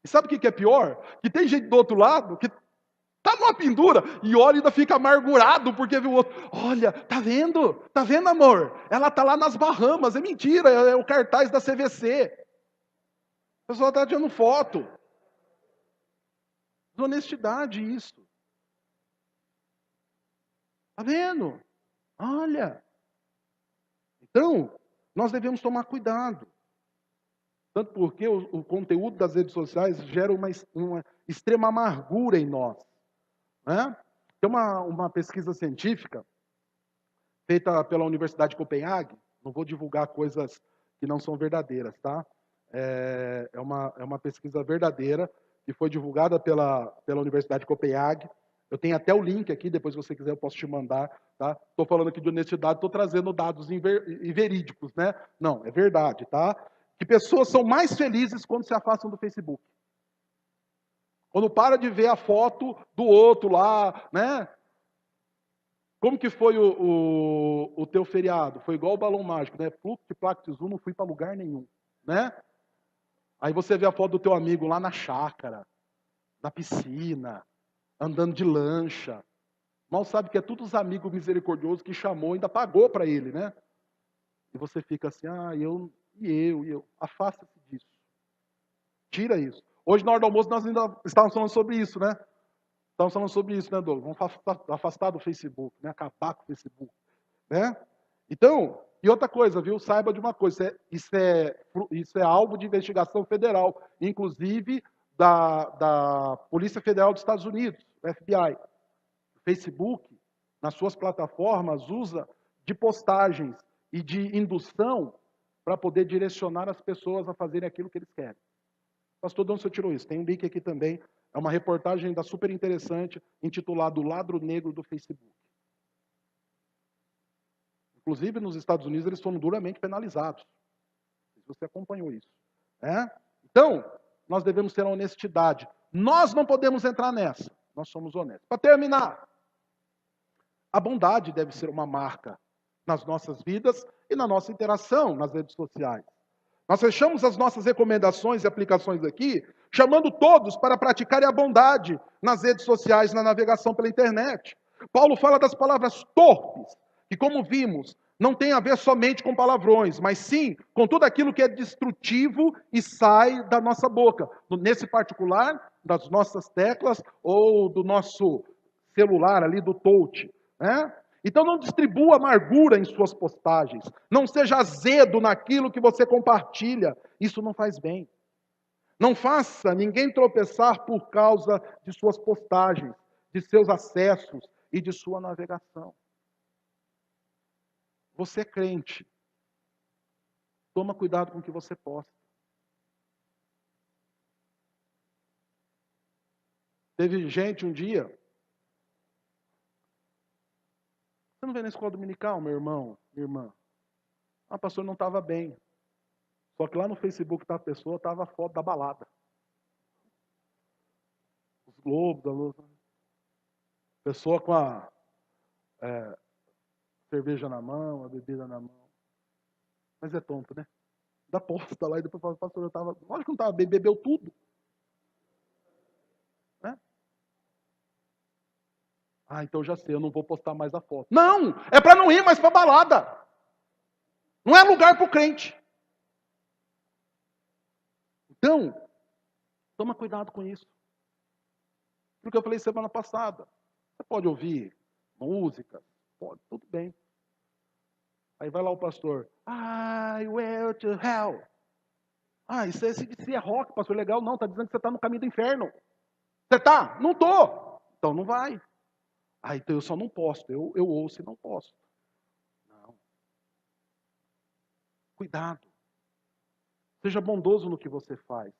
E sabe o que é pior? Que tem gente do outro lado que está numa pendura e olha e ainda fica amargurado porque viu o outro. Olha, tá vendo? Tá vendo, amor? Ela está lá nas Bahamas. É mentira, é o cartaz da CVC. A pessoa está tirando foto. Desonestidade isso. Está vendo? Olha. Então, nós devemos tomar cuidado. Tanto porque o conteúdo das redes sociais gera uma extrema amargura em nós. Né? Tem uma pesquisa científica feita pela Universidade de Copenhague. Não vou divulgar coisas que não são verdadeiras, tá? É uma pesquisa verdadeira que foi divulgada pela Universidade de Copenhague. Eu tenho até o link aqui, depois se você quiser eu posso te mandar, tá? Estou falando aqui de honestidade, estou trazendo dados verídicos, né? Não, é verdade, tá? Que pessoas são mais felizes quando se afastam do Facebook. Quando para de ver a foto do outro lá, né? Como que foi o teu feriado? Foi igual o balão mágico, né? Fluxo de placa de zoom, não fui para lugar nenhum, né? Aí você vê a foto do teu amigo lá na chácara, na piscina, andando de lancha. Mal sabe que é tudo os amigos misericordiosos que chamou, ainda pagou para ele, né? E você fica assim, eu. Afasta-se disso. Tira isso. Hoje, na hora do almoço, nós ainda estávamos falando sobre isso, né? Estamos falando sobre isso, né, Douglas? Vamos afastar do Facebook, né? Acabar com o Facebook, né? Então, e outra coisa, viu? Saiba de uma coisa, isso é alvo de investigação federal, inclusive da Polícia Federal dos Estados Unidos, FBI. O Facebook, nas suas plataformas, usa de postagens e de indução para poder direcionar as pessoas a fazerem aquilo que eles querem. Pastor, de onde você tirou isso? Tem um link aqui também. É uma reportagem ainda super interessante, intitulada O Ladro Negro do Facebook. Inclusive, nos Estados Unidos, eles foram duramente penalizados. Se você acompanhou isso. Né? Então, nós devemos ter a honestidade. Nós não podemos entrar nessa. Nós somos honestos. Para terminar, a bondade deve ser uma marca nas nossas vidas e na nossa interação nas redes sociais. Nós fechamos as nossas recomendações e aplicações aqui, chamando todos para praticarem a bondade nas redes sociais, na navegação pela internet. Paulo fala das palavras torpes, que, como vimos, não tem a ver somente com palavrões, mas sim com tudo aquilo que é destrutivo e sai da nossa boca. Nesse particular, das nossas teclas ou do nosso celular ali, do touch, né? Então não distribua amargura em suas postagens. Não seja azedo naquilo que você compartilha. Isso não faz bem. Não faça ninguém tropeçar por causa de suas postagens, de seus acessos e de sua navegação. Você é crente. Toma cuidado com o que você posta. Teve gente um dia... Você não vem na escola dominical, meu irmão, minha irmã? Ah, pastor, não estava bem. Só que lá no Facebook da pessoa estava a foto da balada. Os globos da luz. Pessoa com a cerveja na mão, a bebida na mão. Mas é tonto, né? Dá posta lá e depois fala, pastor, eu estava... Lógico que não estava bem, bebeu tudo. Né? Ah, então já sei, eu não vou postar mais a foto. Não! É para não ir mais para balada. Não é lugar para o crente. Então, toma cuidado com isso. Porque eu falei semana passada. Você pode ouvir música, pode, tudo bem. Aí vai lá o pastor. I went to hell. Ah, isso é rock, pastor, legal. Não, está dizendo que você está no caminho do inferno. Você está? Não estou. Então não vai. Ah, então eu só não posto. Eu ouço e não posto. Não. Cuidado. Seja bondoso no que você faz.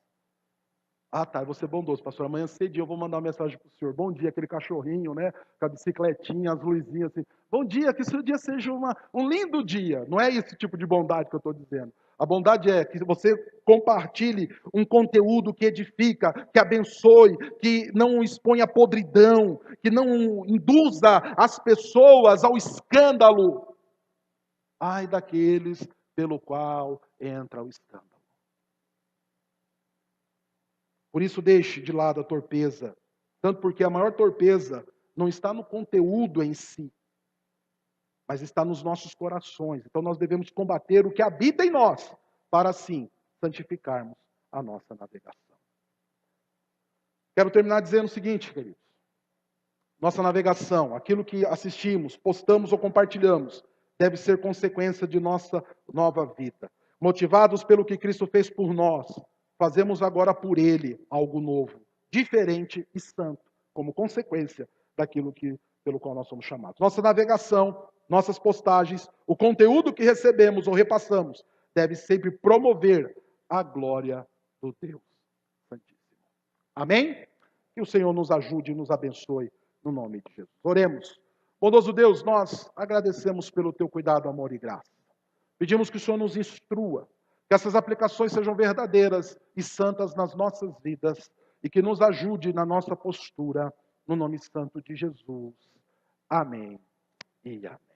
Ah, tá, eu vou ser bondoso, pastor. Amanhã cedinho eu vou mandar uma mensagem para o senhor. Bom dia, aquele cachorrinho, né? Com a bicicletinha, as luzinhas assim. Bom dia, que o seu dia seja um lindo dia. Não é esse tipo de bondade que eu estou dizendo. A bondade é que você compartilhe um conteúdo que edifica, que abençoe, que não exponha podridão, que não induza as pessoas ao escândalo. Ai daqueles pelo qual entra o escândalo. Por isso, deixe de lado a torpeza. Tanto porque a maior torpeza não está no conteúdo em si, mas está nos nossos corações. Então, nós devemos combater o que habita em nós, para assim santificarmos a nossa navegação. Quero terminar dizendo o seguinte, queridos. Nossa navegação, aquilo que assistimos, postamos ou compartilhamos, deve ser consequência de nossa nova vida. Motivados pelo que Cristo fez por nós, fazemos agora por Ele algo novo, diferente e santo, como consequência daquilo pelo qual nós somos chamados. Nossa navegação, nossas postagens, o conteúdo que recebemos ou repassamos, deve sempre promover a glória do Deus Santíssimo. Amém? Que o Senhor nos ajude e nos abençoe no nome de Jesus. Oremos. Bondoso Deus, nós agradecemos pelo teu cuidado, amor e graça. Pedimos que o Senhor nos instrua, que essas aplicações sejam verdadeiras e santas nas nossas vidas e que nos ajude na nossa postura, no nome santo de Jesus. Amém e amém.